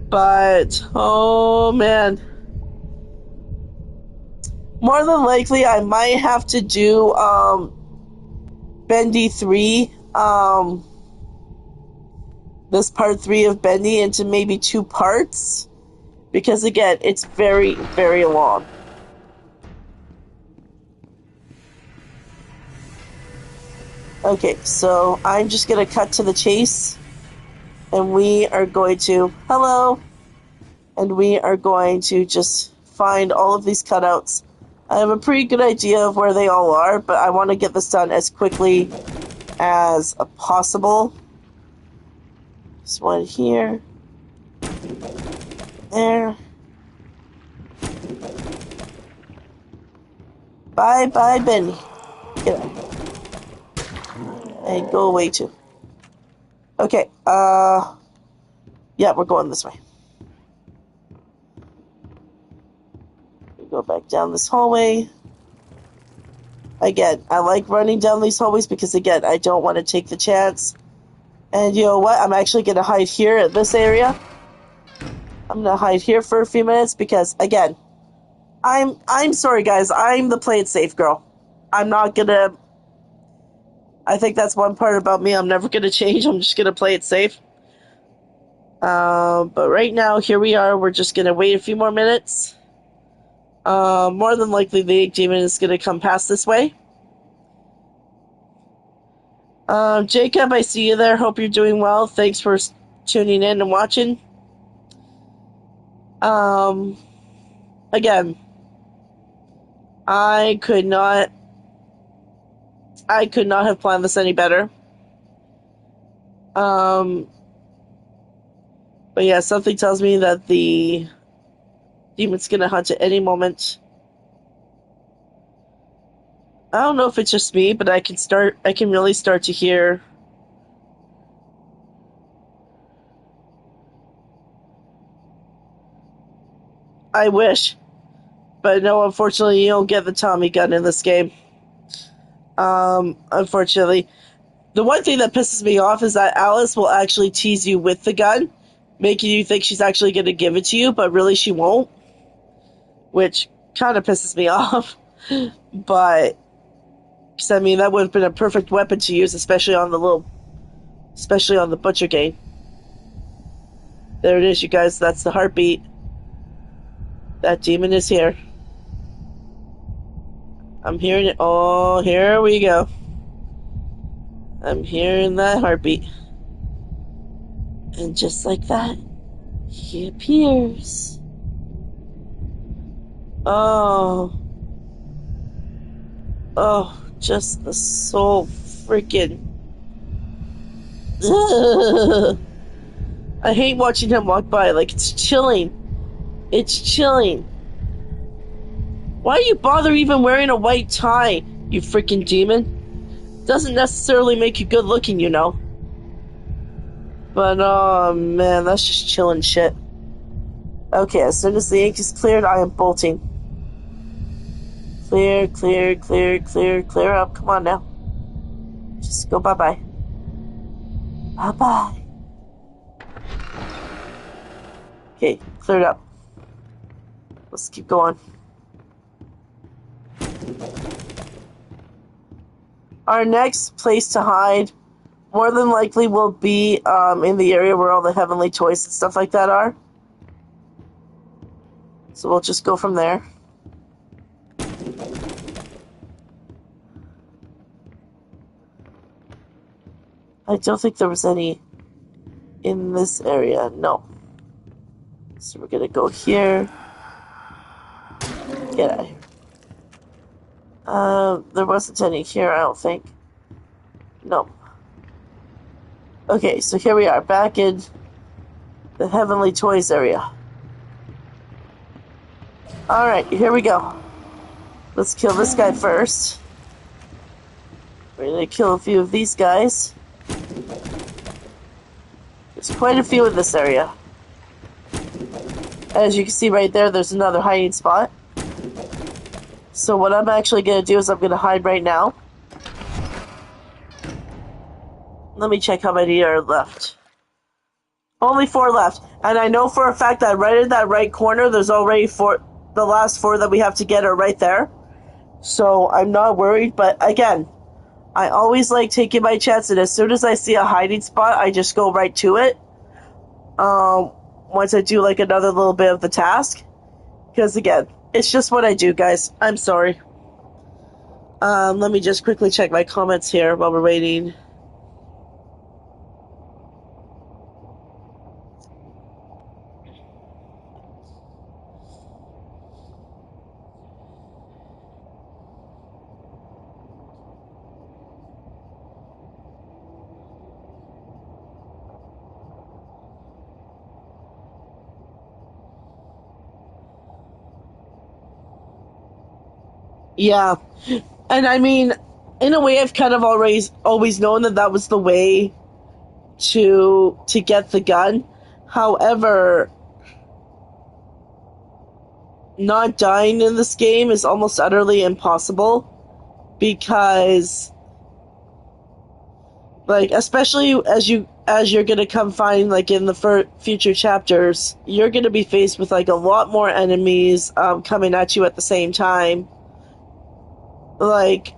but oh man, more than likely I might have to do Bendy 3. This part 3 of Bendy into maybe 2 parts, because again, it's very, very long. Okay, so I'm just gonna cut to the chase, and we are going to just find all of these cutouts. I have a pretty good idea of where they all are, but I want to get this done as quickly as possible. This one here. There. Bye, Benny. Get out. And go away too. Okay, yeah, we're going this way. We go back down this hallway. Again, I like running down these hallways because, again, I don't want to take the chance. And you know what? I'm actually going to hide here at this area. I'm going to hide here for a few minutes because, again, I'm sorry, guys. I'm the play it safe girl. I'm not going to... I think that's one part about me I'm never going to change. I'm just going to play it safe. But right now, here we are. We're just going to wait a few more minutes. More than likely, the Ink Demon is going to come past this way. Jacob, I see you there. Hope you're doing well. Thanks for tuning in and watching. Again, I could not have planned this any better. But yeah, something tells me that the demon's gonna hunt at any moment. I don't know if it's just me, but I can really start to hear I wish. But no, unfortunately, you don't get the Tommy gun in this game. Unfortunately. The one thing that pisses me off is that Alice will actually tease you with the gun, making you think she's actually going to give it to you, but really she won't. Which kind of pisses me off. But, because I mean, that would have been a perfect weapon to use, especially on the butcher game. There it is, you guys. That's the heartbeat. That demon is here. I'm hearing it. Oh, here we go. I'm hearing that heartbeat. And just like that, he appears. Oh, just the soul freaking. I hate watching him walk by. Like, it's chilling. It's chilling. Why do you bother even wearing a white tie, you freaking demon? Doesn't necessarily make you good looking, you know. But, oh man, that's just chilling shit. Okay, as soon as the ink is cleared, I am bolting. Clear up. Come on now. Just go bye-bye. Bye-bye. Okay, cleared up. Let's keep going. Our next place to hide more than likely will be in the area where all the heavenly toys and stuff like that are. So we'll just go from there. I don't think there was any in this area. No. So we're gonna go here. Get out of here. There wasn't any here, I don't think. No. Okay, so here we are, back in the Heavenly Toys area. Alright, here we go. Let's kill this guy first. We're gonna kill a few of these guys. There's quite a few in this area. As you can see right there, there's another hiding spot. So what I'm actually gonna do is I'm gonna hide right now. Let me check how many are left. Only 4 left. And I know for a fact that right in that right corner, there's already 4. The last 4 that we have to get are right there. So I'm not worried. But again, I always like taking my chance. And as soon as I see a hiding spot, I just go right to it. Once I do like another little bit of the task. Because again, it's just what I do, guys. I'm sorry. Let me just quickly check my comments here while we're waiting. Yeah. And I mean, in a way, I've kind of always known that that was the way to get the gun. However, not dying in this game is almost utterly impossible because, like, especially as you're gonna come find, like, in the future chapters, you're gonna be faced with like a lot more enemies coming at you at the same time. Like,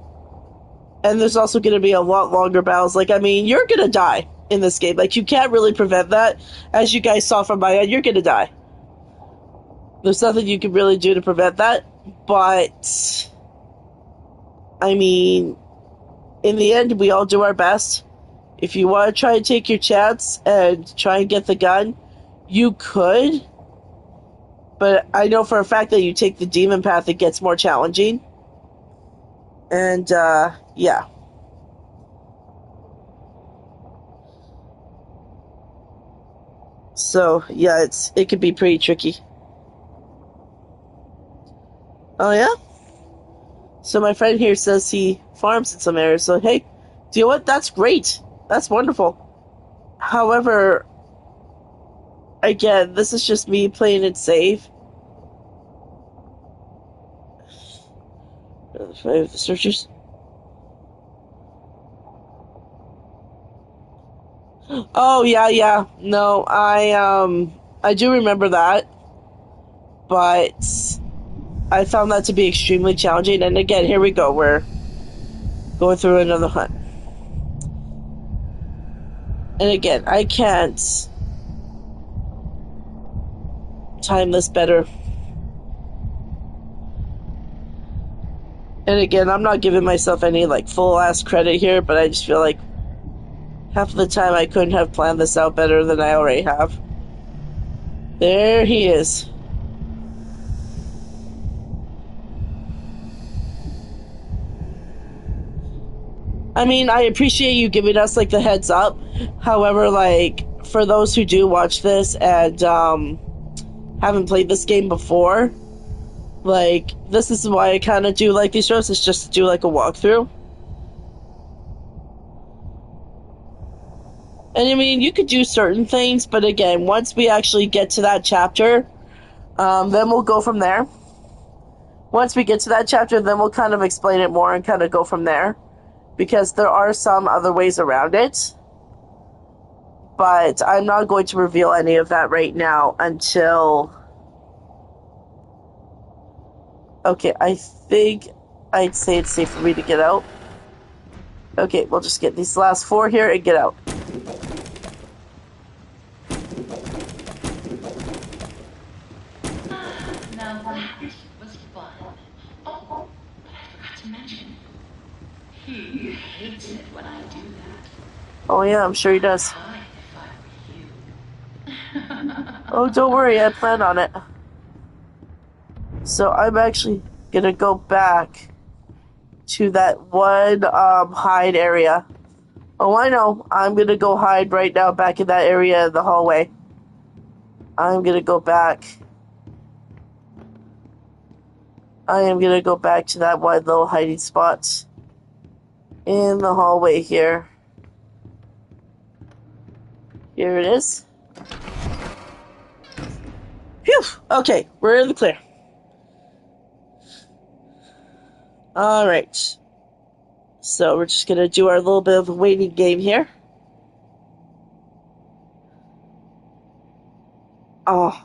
and there's also going to be a lot longer battles. Like, I mean, you're going to die in this game. Like, you can't really prevent that. As you guys saw from my end, you're going to die. There's nothing you can really do to prevent that. But, I mean, in the end, we all do our best. If you want to try and take your chance and try and get the gun, you could. But I know for a fact that you take the demon path, it gets more challenging. And, yeah. So, yeah, it could be pretty tricky. Oh, yeah? So my friend here says he farms in some areas, so hey, do you know what? That's great. That's wonderful. However, again, this is just me playing it safe. The searchers. Oh yeah. No, I do remember that, but I found that to be extremely challenging. And again, here we go. We're going through another hunt. And again, I can't time this better. And again, I'm not giving myself any like full ass credit here, but I just feel like half of the time I couldn't have planned this out better than I already have. There he is. I mean, I appreciate you giving us like the heads up. However, like for those who do watch this and haven't played this game before, like this is why I kind of do like these shows, is just to do like a walkthrough. And I mean, you could do certain things, but again, once we actually get to that chapter, then we'll go from there. Once we get to that chapter, then we'll kind of explain it more and kind of go from there. Because there are some other ways around it. But I'm not going to reveal any of that right now until... Okay, I think I'd say it's safe for me to get out. Okay, we'll just get these last 4 here and get out. Now that was fun. Oh, but I forgot to mention. He hates it when I do that. Oh yeah, I'm sure he does. Fine if I were you. Oh, don't worry, I plan on it. So I'm actually gonna go back to that one hide area. Oh, I know. I'm gonna go hide right now back in that area in the hallway. I'm gonna go back. I am gonna go back to that one little hiding spot in the hallway here. Here it is. Phew! Okay, we're in the clear. Alright. So we're just gonna do our little bit of a waiting game here. Oh.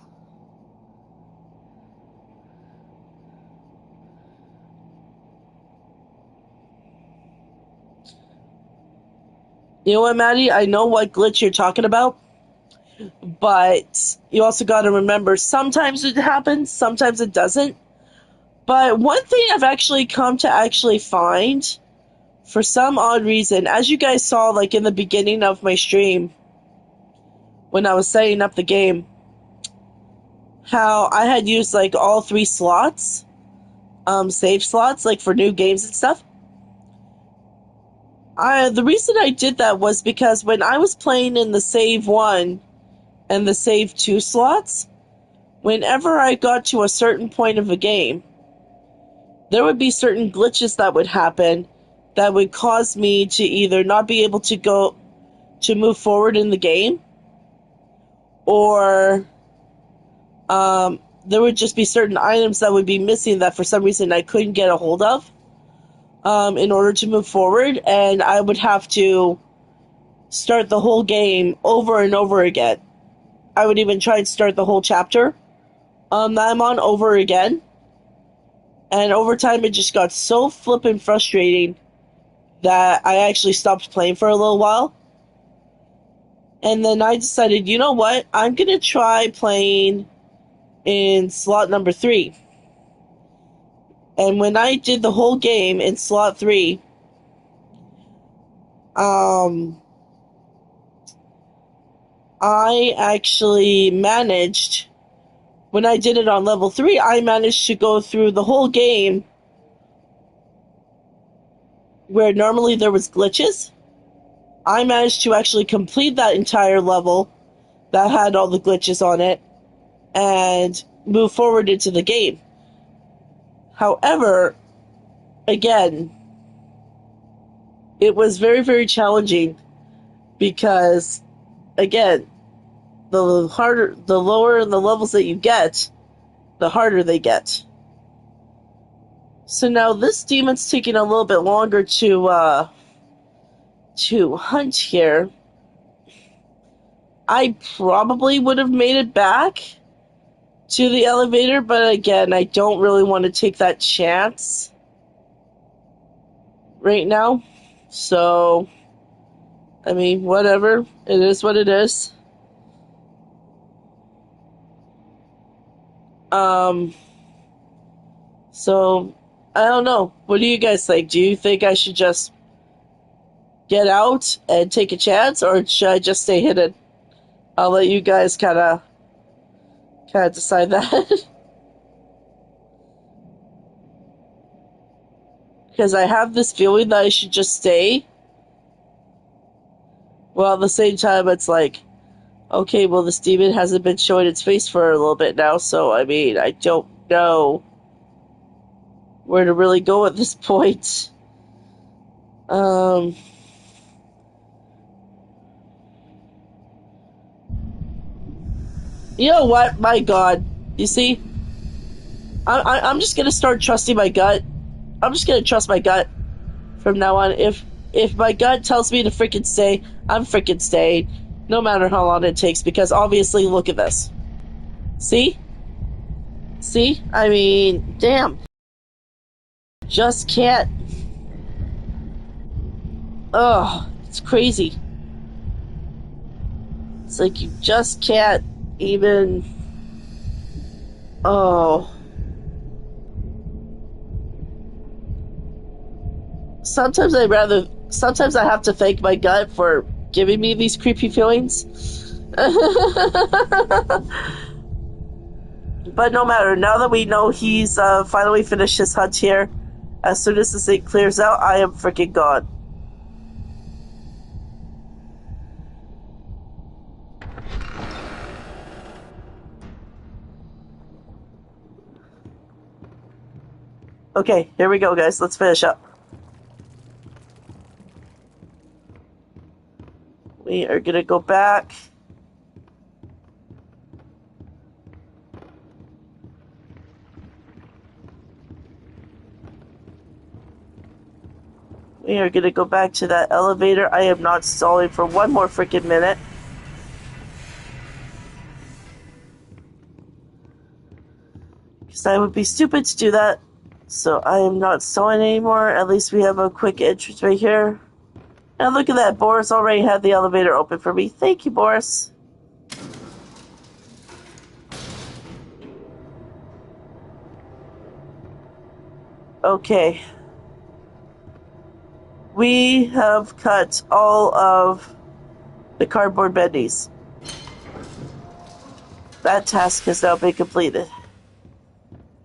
You know what, Maddie? I know what glitch you're talking about, but you also gotta remember sometimes it happens, sometimes it doesn't. But one thing I've actually come to actually find, for some odd reason, as you guys saw like in the beginning of my stream, when I was setting up the game, how I had used like all 3 slots, save slots, like for new games and stuff. The reason I did that was because when I was playing in the save 1 and the save 2 slots, whenever I got to a certain point of a game, there would be certain glitches that would happen that would cause me to either not be able to move forward in the game, or there would just be certain items that would be missing that for some reason I couldn't get a hold of in order to move forward, and I would have to start the whole game over and over again. I would even try and start the whole chapter that I'm on over again. And over time, it just got so flippin' frustrating that I actually stopped playing for a little while. And then I decided, you know what? I'm going to try playing in slot number 3. And when I did the whole game in slot 3, I actually managed, when I did it on level 3, I managed to go through the whole game where normally there was glitches. I managed to actually complete that entire level that had all the glitches on it and move forward into the game. However, again, it was very, very challenging because, again, the lower in the levels that you get, the harder they get. So now this demon's taking a little bit longer to hunt here. I probably would have made it back to the elevator, but again, I don't really want to take that chance right now. So, I mean, whatever. It is what it is. So, I don't know. What do you guys think? Do you think I should just get out and take a chance, or should I just stay hidden? I'll let you guys kind of decide that. Because I have this feeling that I should just stay. Well, at the same time, it's like, okay, well, this demon hasn't been showing its face for a little bit now, so, I mean, I don't know where to really go at this point. You know what? My God. You see? I'm just going to start trusting my gut. I'm just going to trust my gut from now on. If my gut tells me to freaking stay, I'm freaking staying. No matter how long it takes, because obviously, look at this. See? See? I mean, damn. Just can't. Ugh, it's crazy. It's like you just can't even. Oh. Sometimes I have to thank my gut for giving me these creepy feelings. But no matter, now that we know he's finally finished his hunt here, as soon as this thing clears out, I am freaking gone. Okay, here we go, guys. Let's finish up. We are gonna go back. We are gonna go back to that elevator. I am not stalling for one more freaking minute. Because I would be stupid to do that. So I am not stalling anymore. At least we have a quick entrance right here. And look at that. Boris already had the elevator open for me. Thank you, Boris. Okay. We have cut all of the cardboard bendies. That task has now been completed.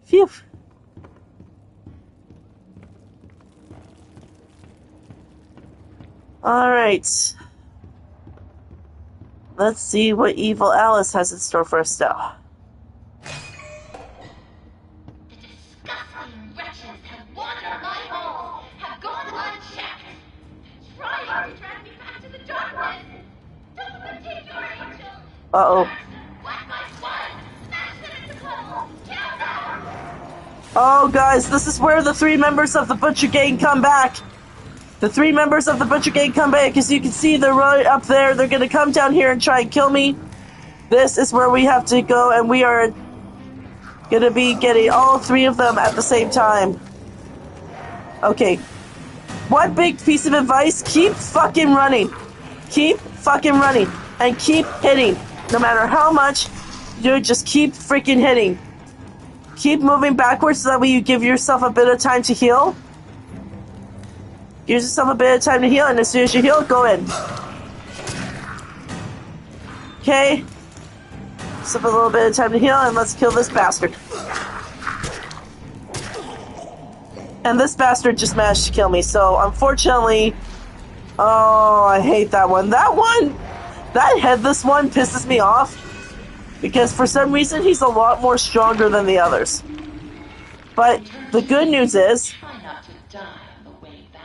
Phew. Alright. Let's see what evil Alice has in store for us now. The disgusting wretches have wandered my halls, have gone unchecked, trying to drag me back to the darkness. Don't protect your angel. Uh-oh. Whack my blood, smash them into coal, kill them. Oh, guys, this is where the 3 members of the Butcher Gang come back. The 3 members of the Butcher Gang come back. As you can see, they're right up there. They're going to come down here and try and kill me. This is where we have to go, and we are going to be getting all 3 of them at the same time. Okay. One big piece of advice, keep fucking running. Keep fucking running. And keep hitting. No matter how much you do, just keep freaking hitting. Keep moving backwards so that way you give yourself a bit of time to heal. Give yourself a bit of time to heal, and as soon as you heal, go in. Okay. Just have a little bit of time to heal, and let's kill this bastard. And this bastard just managed to kill me, so unfortunately... Oh, I hate that one. That headless one pisses me off. Because for some reason, he's a lot more stronger than the others. But the good news is... Try not to die on the way back.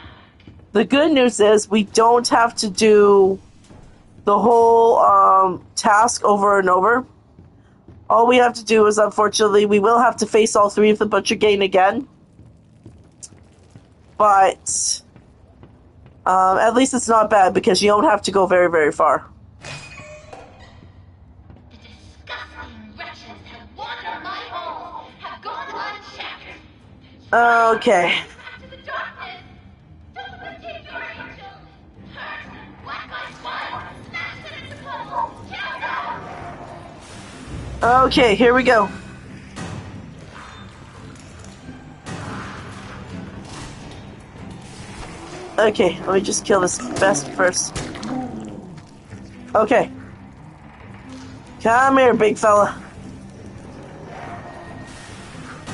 The good news is we don't have to do the whole task over and over. All we have to do is, unfortunately, we will have to face all 3 of the Butcher Gang again. But at least it's not bad because you don't have to go very, very far. The disgusting wretches have wandered my halls, have gone unchecked. Okay. Back to the darkness. Don't protect your angel. Hurt, whack my blood, smash them into coal, kill them. Okay, here we go. Okay, let me just kill this bastard first. Okay. Come here, big fella.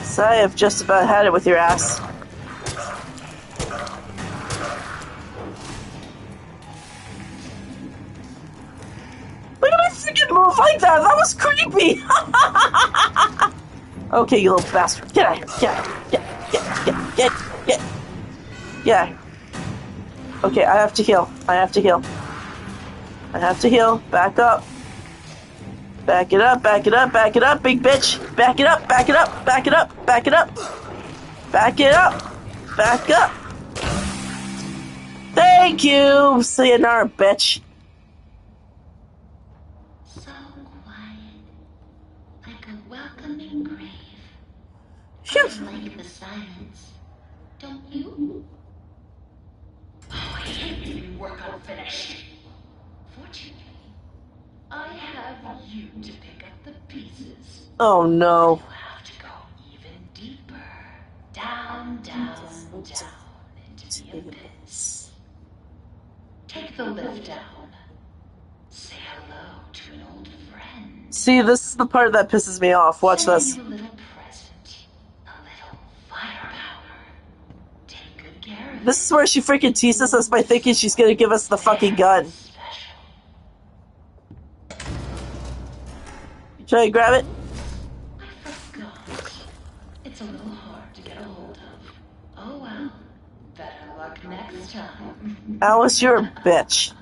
So I have just about had it with your ass. Look at me freaking move like that! That was creepy! Okay, you little bastard. Get out of here. Get out of here. Okay, I have to heal. I have to heal. Back up. Back it up, big bitch. Back it up. Back up. Thank you, sayonara, bitch. So quiet, like a welcoming grave. Phew. I like the silence, don't you? Oh, I hate leaving work unfinished. Fortunately, I have you to pick up the pieces. Oh no. You have to go even deeper. Down into the abyss. Take the lift down. Say hello to an See, this is the part that pisses me off. Watch Sending this. you a little present. A little firepower. Take good care of This it. is where she freaking teases us by thinking she's gonna give us the fucking gun. Special. You try to grab it? I forgot. It's a little hard to get a hold of. Oh well. Better luck next time. Alice, you're a bitch.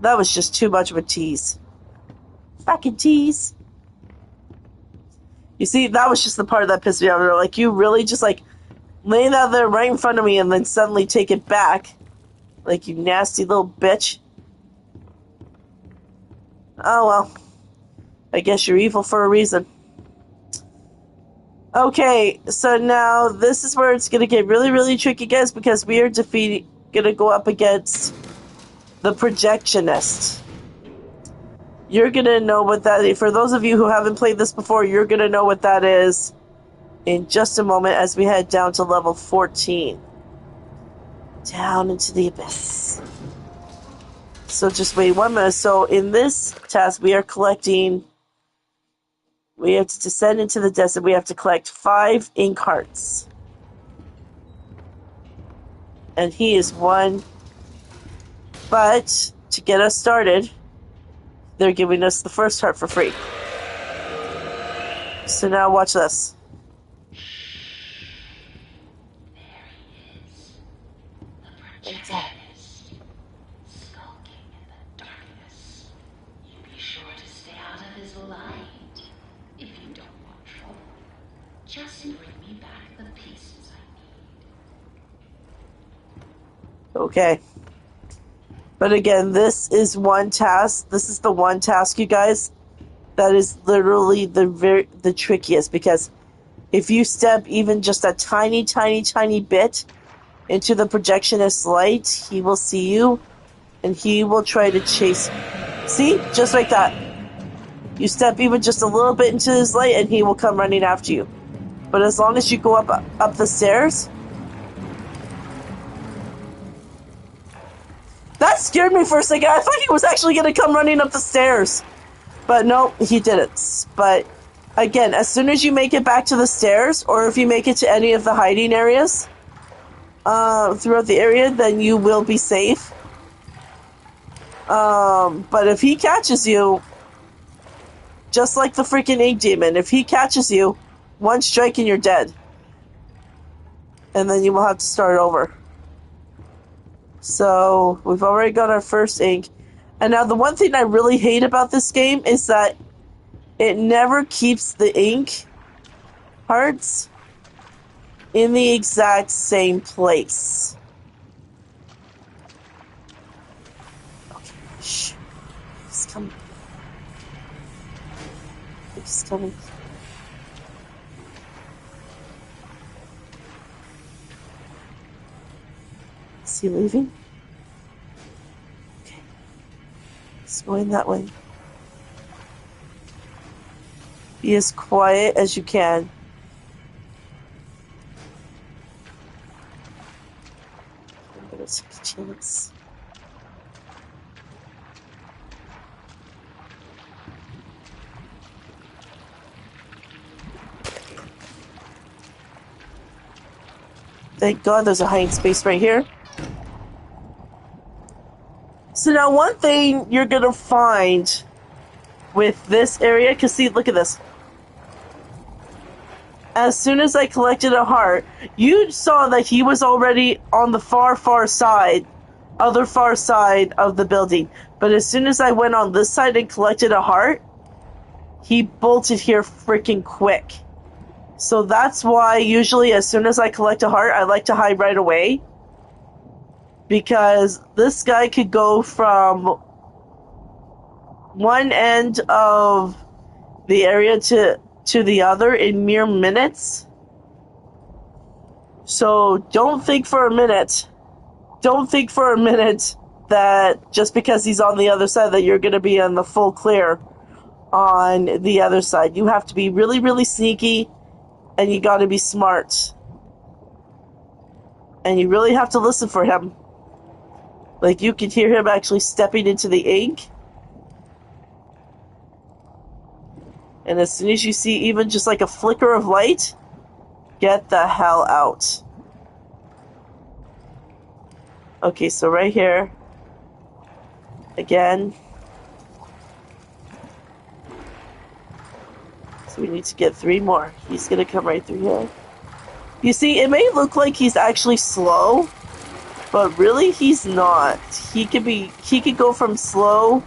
That was just too much of a tease. Fucking tease. You see, that was just the part that pissed me off. Like, you really just, like, laying that there right in front of me and then suddenly take it back. Like, you nasty little bitch. Oh, well. I guess you're evil for a reason. Okay, so now this is where it's going to get really, really tricky, guys, because we are going to go up against the projectionist. You're going to know what that is. For those of you who haven't played this before, you're going to know what that is in just a moment as we head down to level 14. Down into the abyss. So just wait 1 minute. So in this task, we are collecting... We have to descend into the desert. We have to collect 5 ink hearts. And he is one. But to get us started, they're giving us the first heart for free. So now watch this. There he is. The protagonist. Skulking in the darkness. You be sure to stay out of his light. If you don't want trouble, just bring me back the pieces I need. Okay. But again, this is one task. This is the one task, you guys, that is literally the trickiest, because if you step even just a tiny, tiny, tiny bit into the projectionist's light, he will see you, and he will try to chase you. See? Just like that. You step even just a little bit into his light, and he will come running after you. But as long as you go up the stairs... That scared me for a second. I thought he was actually going to come running up the stairs. But no, he didn't. But again, as soon as you make it back to the stairs, or if you make it to any of the hiding areas throughout the area, then you will be safe. But if he catches you, just like the freaking ink demon, if he catches you, one strike and you're dead. And then you will have to start over. So, we've already got our first ink. And now the one thing I really hate about this game is that it never keeps the ink hearts in the exact same place. Okay, shh. He's coming. He's coming. Is he leaving? Okay. He's going that way. Be as quiet as you can. I'm gonna take a chance. Thank God there's a hiding space right here. So now one thing you're going to find with this area, because see, look at this. As soon as I collected a heart, you saw that he was already on the far, far side, other far side of the building. But as soon as I went on this side and collected a heart, he bolted here freaking quick. So that's why usually as soon as I collect a heart, I like to hide right away. Because this guy could go from one end of the area to the other in mere minutes. So don't think for a minute that just because he's on the other side that you're going to be on the full clear on the other side. You have to be really, really sneaky, and you got to be smart. And you really have to listen for him. Like, you could hear him actually stepping into the ink. And as soon as you see even just like a flicker of light, get the hell out. Okay, so right here. Again. So we need to get 3 more. He's gonna come right through here. You see, it may look like he's actually slow, but really he's not. He could go from slow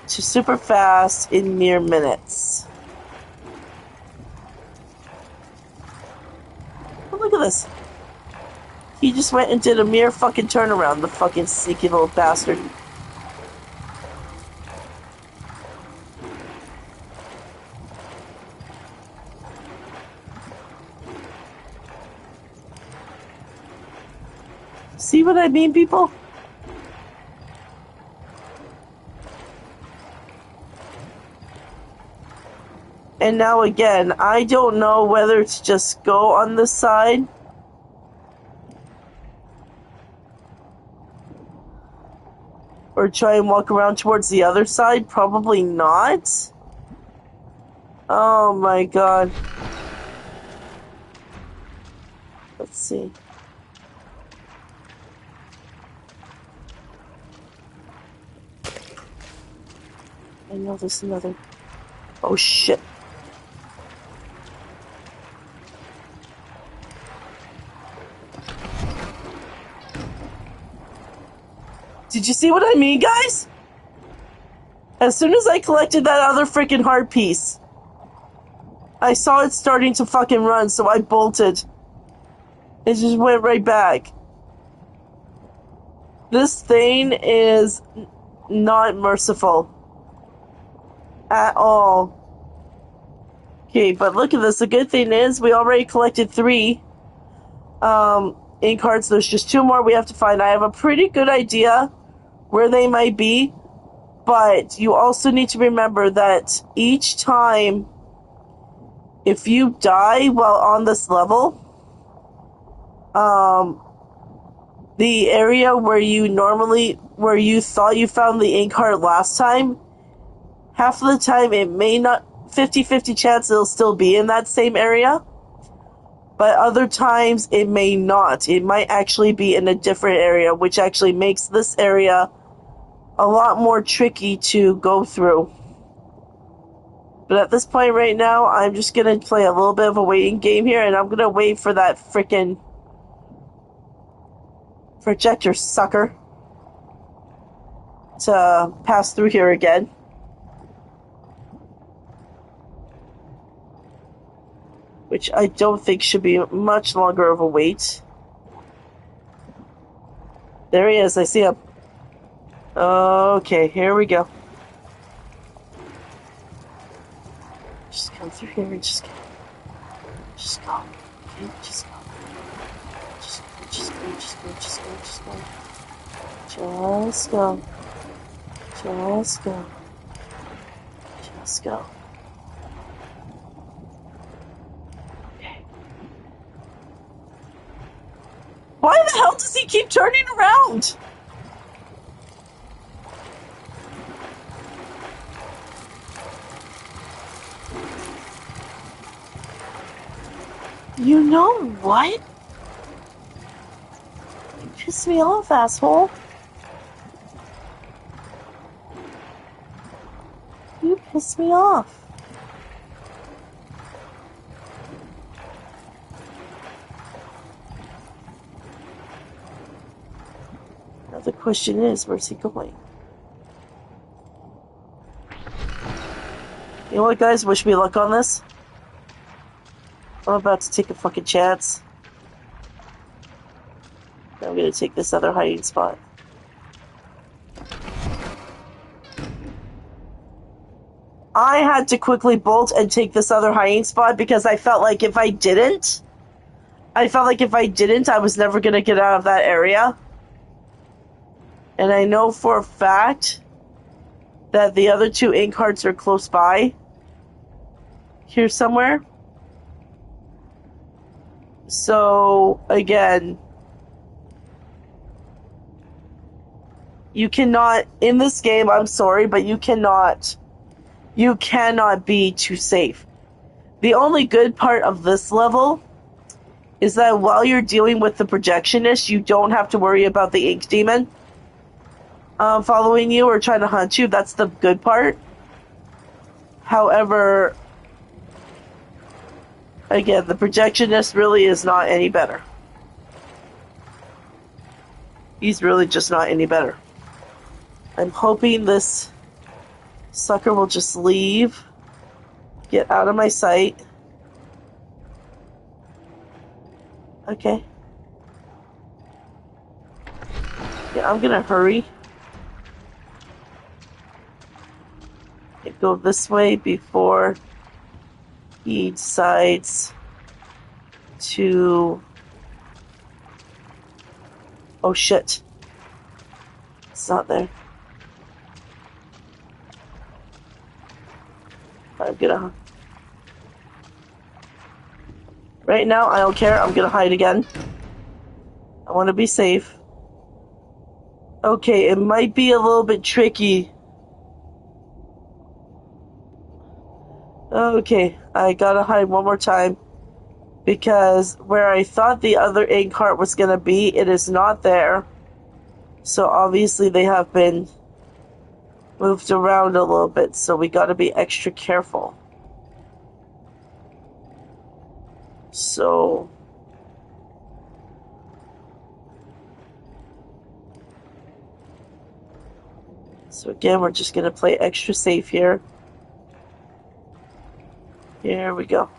to super fast in mere minutes. Oh, look at this. He just went and did a mere fucking turnaround, the fucking sneaky little bastard. See what I mean, people? And now again, I don't know whether to just go on this side or try and walk around towards the other side. Probably not. Oh my god. Let's see. I know there's another. Oh shit. Did you see what I mean, guys? As soon as I collected that other freaking heart piece, I saw it starting to fucking run, so I bolted. It just went right back. This thing is not merciful. At all. Okay, but look at this. The good thing is we already collected 3 ink hearts. There's just 2 more we have to find. I have a pretty good idea where they might be, but you also need to remember that each time, if you die while on this level, the area where you thought you found the ink heart last time, half of the time it may not, 50-50 chance it'll still be in that same area, but other times it may not. It might actually be in a different area, which actually makes this area a lot more tricky to go through. But at this point right now, I'm just gonna play a little bit of a waiting game here, and I'm gonna wait for that frickin' projector sucker to pass through here again. Which I don't think should be much longer of a wait. There he is, I see him. Okay, here we go. Just come through here and just go. Just go. Okay, just go. Just go, just go, just go, just go, just go. Just go. Just go. Just go. Okay. Why the hell does he keep turning around? You know what? You piss me off, asshole. You piss me off. Now the question is, where's he going? You know what, guys? Wish me luck on this. I'm about to take a fucking chance. Now I'm gonna take this other hiding spot. I had to quickly bolt and take this other hiding spot because I felt like if I didn't, I was never gonna get out of that area. And I know for a fact that the other 2 ink hearts are close by. Here somewhere. So, again, you cannot, in this game, I'm sorry, but you cannot You cannot be too safe. The only good part of this level is that while you're dealing with the projectionist, you don't have to worry about the ink demon following you or trying to hunt you. That's the good part. However, again, the projectionist really is not any better. He's really just not any better. I'm hoping this sucker will just leave. Get out of my sight. Okay. Yeah, I'm gonna hurry. Go this way before he decides to... Oh shit. It's not there. I'm gonna... Right now, I don't care. I'm gonna hide again. I want to be safe. Okay, it might be a little bit tricky. Okay, I gotta hide one more time. Because where I thought the other egg heart was gonna be, it is not there. So obviously they have been moved around a little bit, so we gotta be extra careful. So... So again, we're just gonna play extra safe here. Here we go.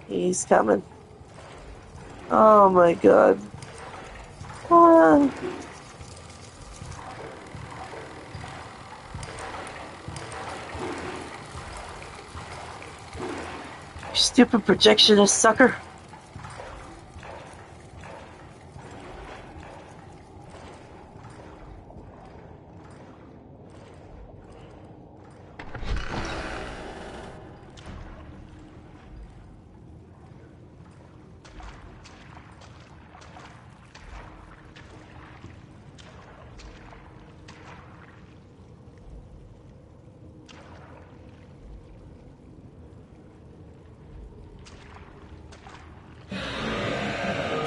He's coming. Oh my god. Ah. Stupid projectionist sucker.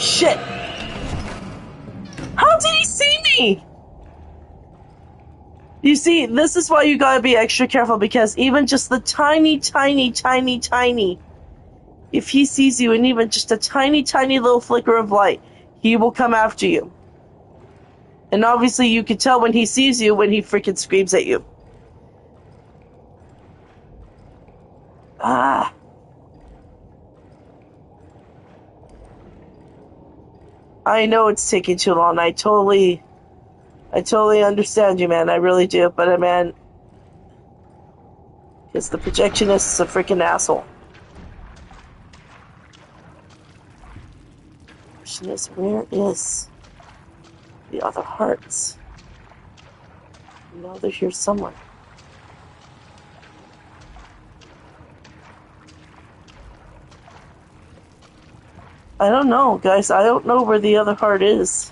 Shit! How did he see me? You see, this is why you gotta be extra careful, because even just the tiny, if he sees you in even just a tiny little flicker of light, he will come after you. And obviously you can tell when he sees you when he freaking screams at you. Ah. I know it's taking too long. I totally understand you, man. I really do. But, man, because the projectionist is a freaking asshole. Question is, where is the other hearts? I know they're here somewhere. I don't know, guys. I don't know where the other heart is.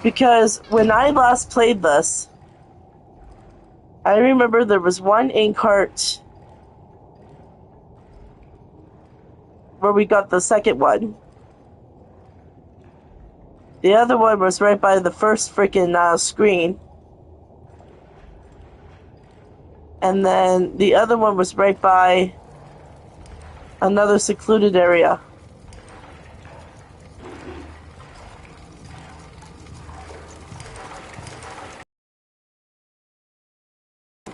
Because when I last played this, I remember there was one ink heart where we got the second one. The other one was right by the first freaking screen. And then the other one was right by another secluded area.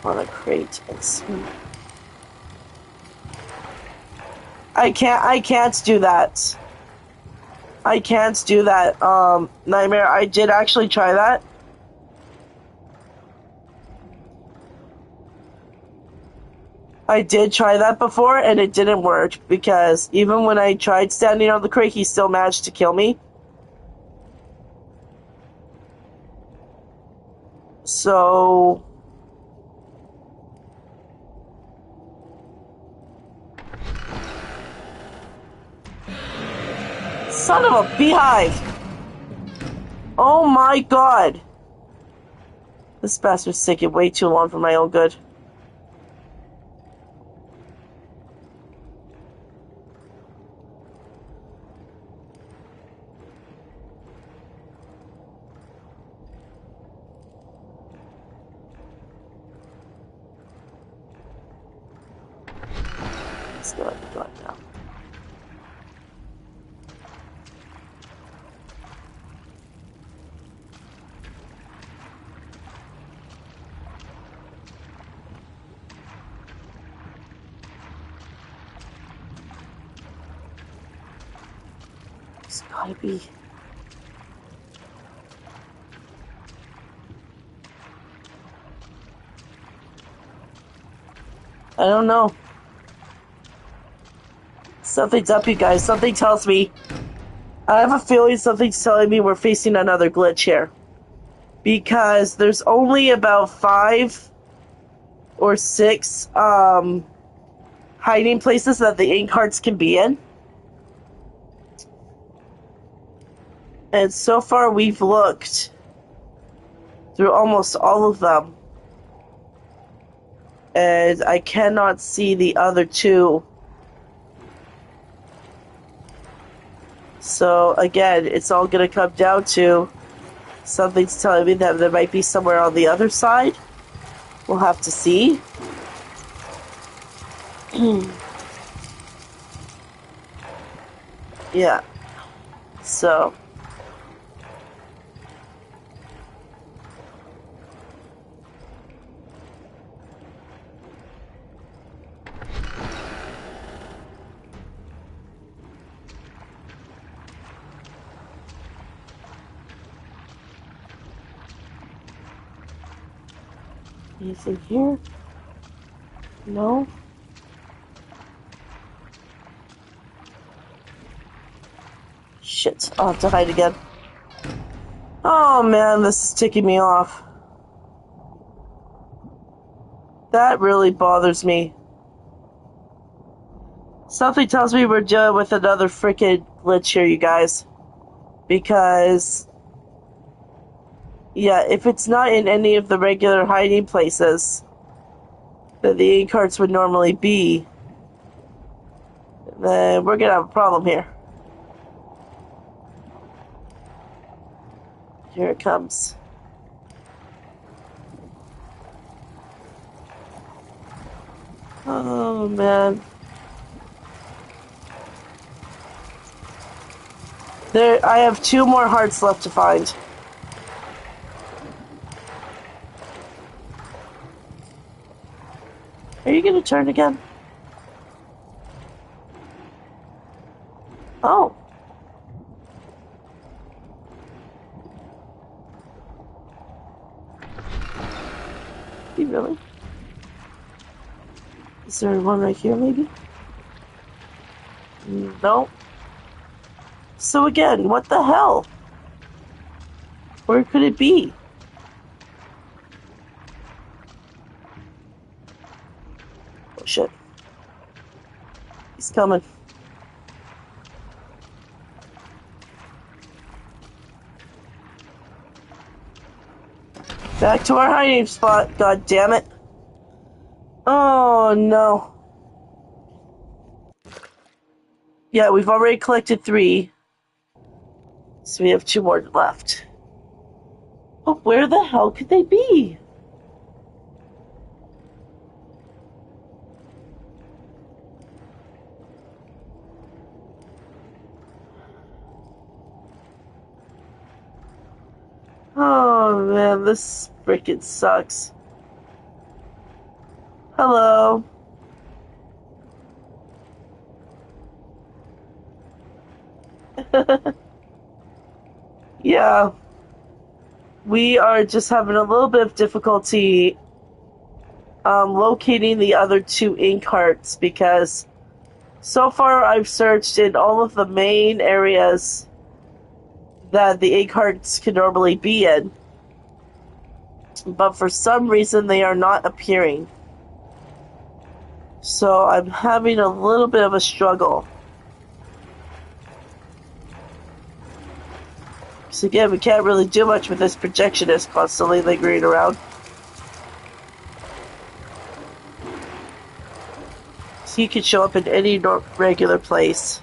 On a crate and swim. I can't do that. I can't do that, Nightmare. I did actually try that. I did try that before, and it didn't work, because even when I tried standing on the crate, he still managed to kill me. So... Son of a beehive! Oh my god! This bastard's taking way too long for my own good. Let's go now. It's gotta be. I don't know. Something's up, you guys. Something tells me. I have a feeling something's telling me we're facing another glitch here. Because there's only about 5 or 6 hiding places that the ink hearts can be in. And so far we've looked through almost all of them. And I cannot see the other 2. So again, it's all going to come down to something's telling me that there might be somewhere on the other side. We'll have to see. Yeah. So. Anything here? No. Shit, I'll have to hide again. Oh man, this is ticking me off. That really bothers me. Something tells me we're dealing with another freaking glitch here, you guys. Because, yeah, if it's not in any of the regular hiding places that the ink cards would normally be, then we're gonna have a problem here. Here it comes. Oh, man. I have 2 more hearts left to find. Are you gonna turn again? Oh. You really? Is there one right here, maybe? No. So again, what the hell? Where could it be? Oh shit. He's coming. Back to our hiding spot, god damn it. Oh no. Yeah, we've already collected 3. So we have 2 more left. But where the hell could they be? Oh man, this frickin' sucks. Hello. Yeah. We are just having a little bit of difficulty locating the other 2 ink hearts because so far I've searched in all of the main areas that the ink hearts can normally be in, but for some reason they are not appearing. So I'm having a little bit of a struggle. So again, we can't really do much with this projectionist constantly lingering around. So he could show up in any regular place.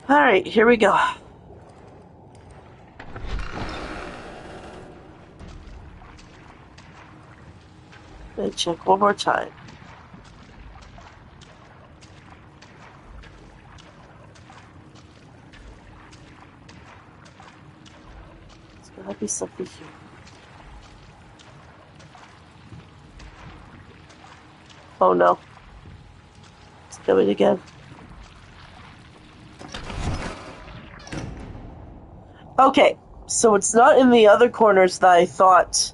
Alright, here we go. Let's check one more time. There's gotta be something here. Oh no. It's coming again. Okay, so it's not in the other corners that I thought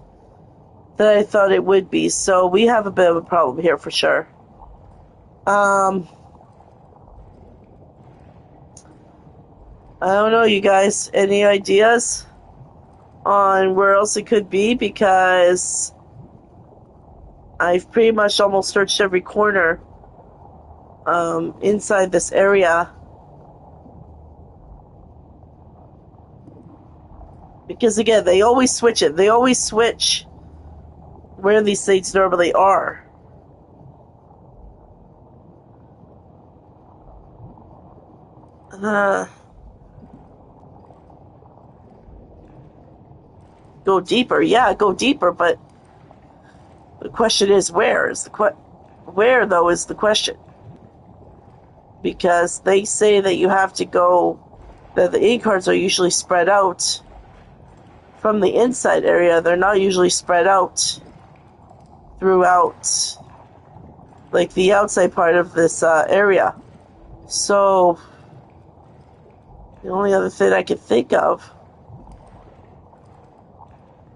it would be. So we have a bit of a problem here for sure. I don't know, you guys. Any ideas on where else it could be? Because I've pretty much almost searched every corner inside this area. Because again, they always switch it. They always switch where these things normally are. Go deeper. Yeah, go deeper, but the question is where is where though is the question. Because they say that you have to go, that the ink cards are usually spread out from the inside area. They're not usually spread out throughout, like, the outside part of this area. So, the only other thing I can think of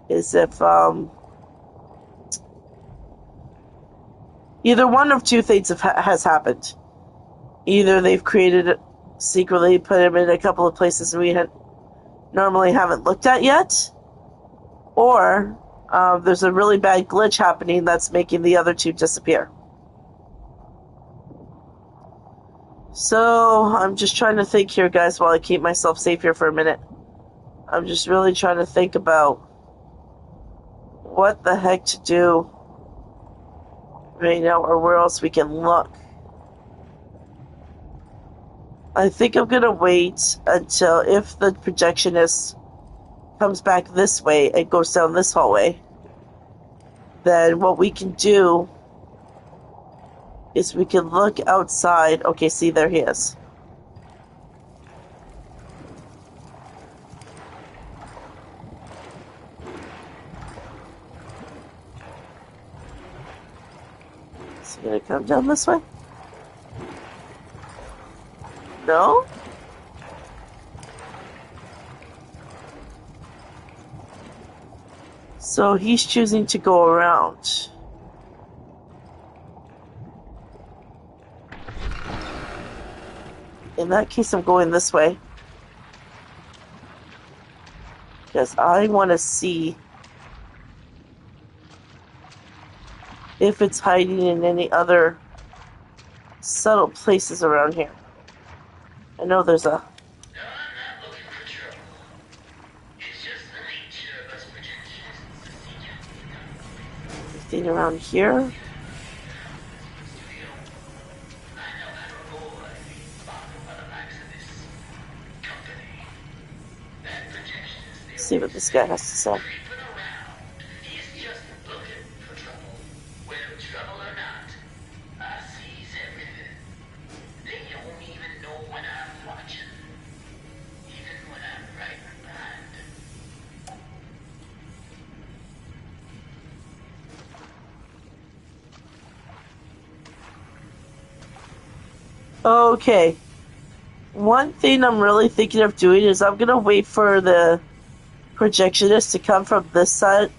is if either one of two things has happened. Either they've created it secretly, put him in a couple of places we normally haven't looked at yet, or there's a really bad glitch happening that's making the other two disappear. So I'm just trying to think here, guys, while I keep myself safe here for a minute. I'm just really trying to think about what the heck to do right now, or where else we can look. I think I'm going to wait until if the projectionist comes back this way and goes down this hallway, then what we can do is we can look outside. Okay, see, there he is. Is he going to come down this way? No? So he's choosing to go around. In that case, I'm going this way. Because I want to see if it's hiding in any other subtle places around here. I know there's a... No, I'm not looking for trouble. It's just the nature of us projectionists to see you. Anything around here? I know that boy followed by the likes of this company. That projectionist Let's see what this guy has to say. creeping around. He's just looking for trouble. Whether trouble or not, I sees everything. They don't even know when I'm watching. Even when I'm right behind them. Okay. One thing I'm really thinking of doing is I'm going to wait for the projectionist to come from this side,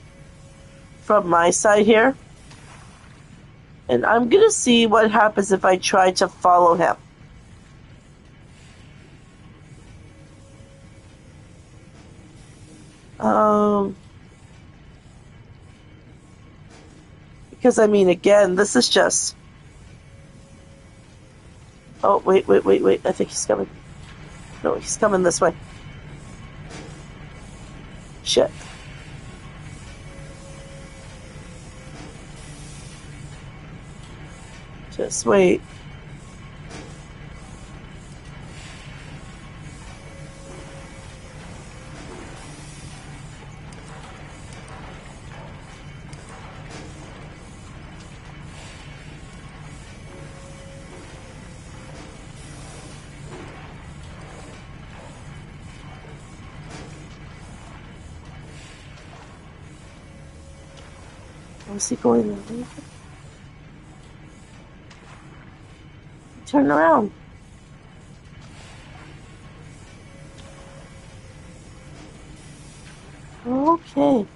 from my side here. And I'm going to see what happens if I try to follow him. Because, I mean, again, this is just... Oh, wait. I think he's coming. No, he's coming this way. Shit. Just wait. Where's he going? Turn around. Okay.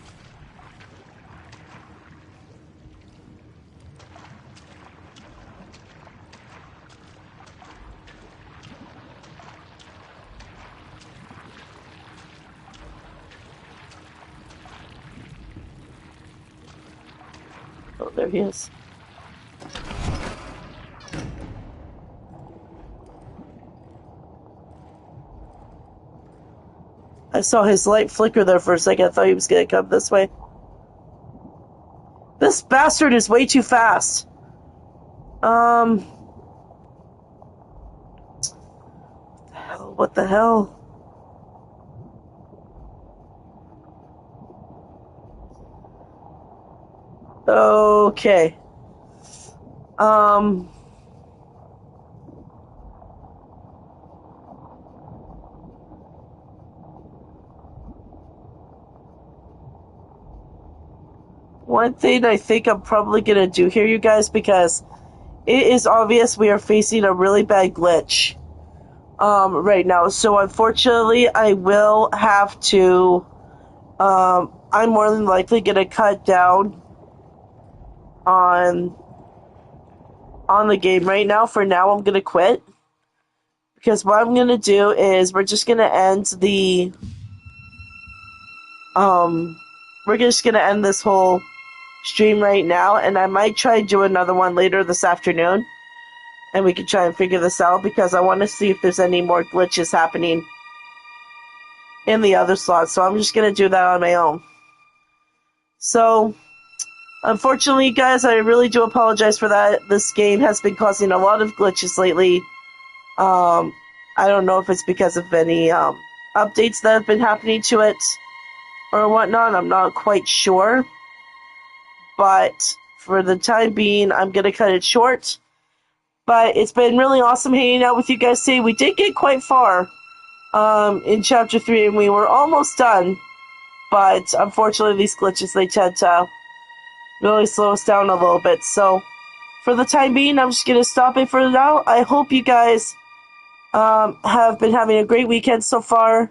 Oh, there he is. I saw his light flicker there for a second. I thought he was going to come this way. This bastard is way too fast. What the hell? Okay. One thing I think I'm probably gonna do here, you guys, because it is obvious we are facing a really bad glitch right now. So unfortunately, I will have to. I'm more than likely gonna cut down on the game right now. For now, I'm gonna quit because what I'm gonna do is we're just gonna end the. We're just gonna end this whole stream right now, and I might try to do another one later this afternoon, and we can try and figure this out because I want to see if there's any more glitches happening in the other slots. So I'm just gonna do that on my own. So, unfortunately, guys, I really do apologize for that. This game has been causing a lot of glitches lately. I don't know if it's because of any updates that have been happening to it or whatnot. I'm not quite sure. But for the time being, I'm going to cut it short. But it's been really awesome hanging out with you guys today. We did get quite far in Chapter 3, and we were almost done. But unfortunately, these glitches, they tend to really slow us down a little bit. So for the time being, I'm just going to stop it for now. I hope you guys have been having a great weekend so far.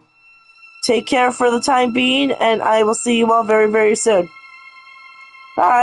Take care for the time being, and I will see you all very, very soon. Bye.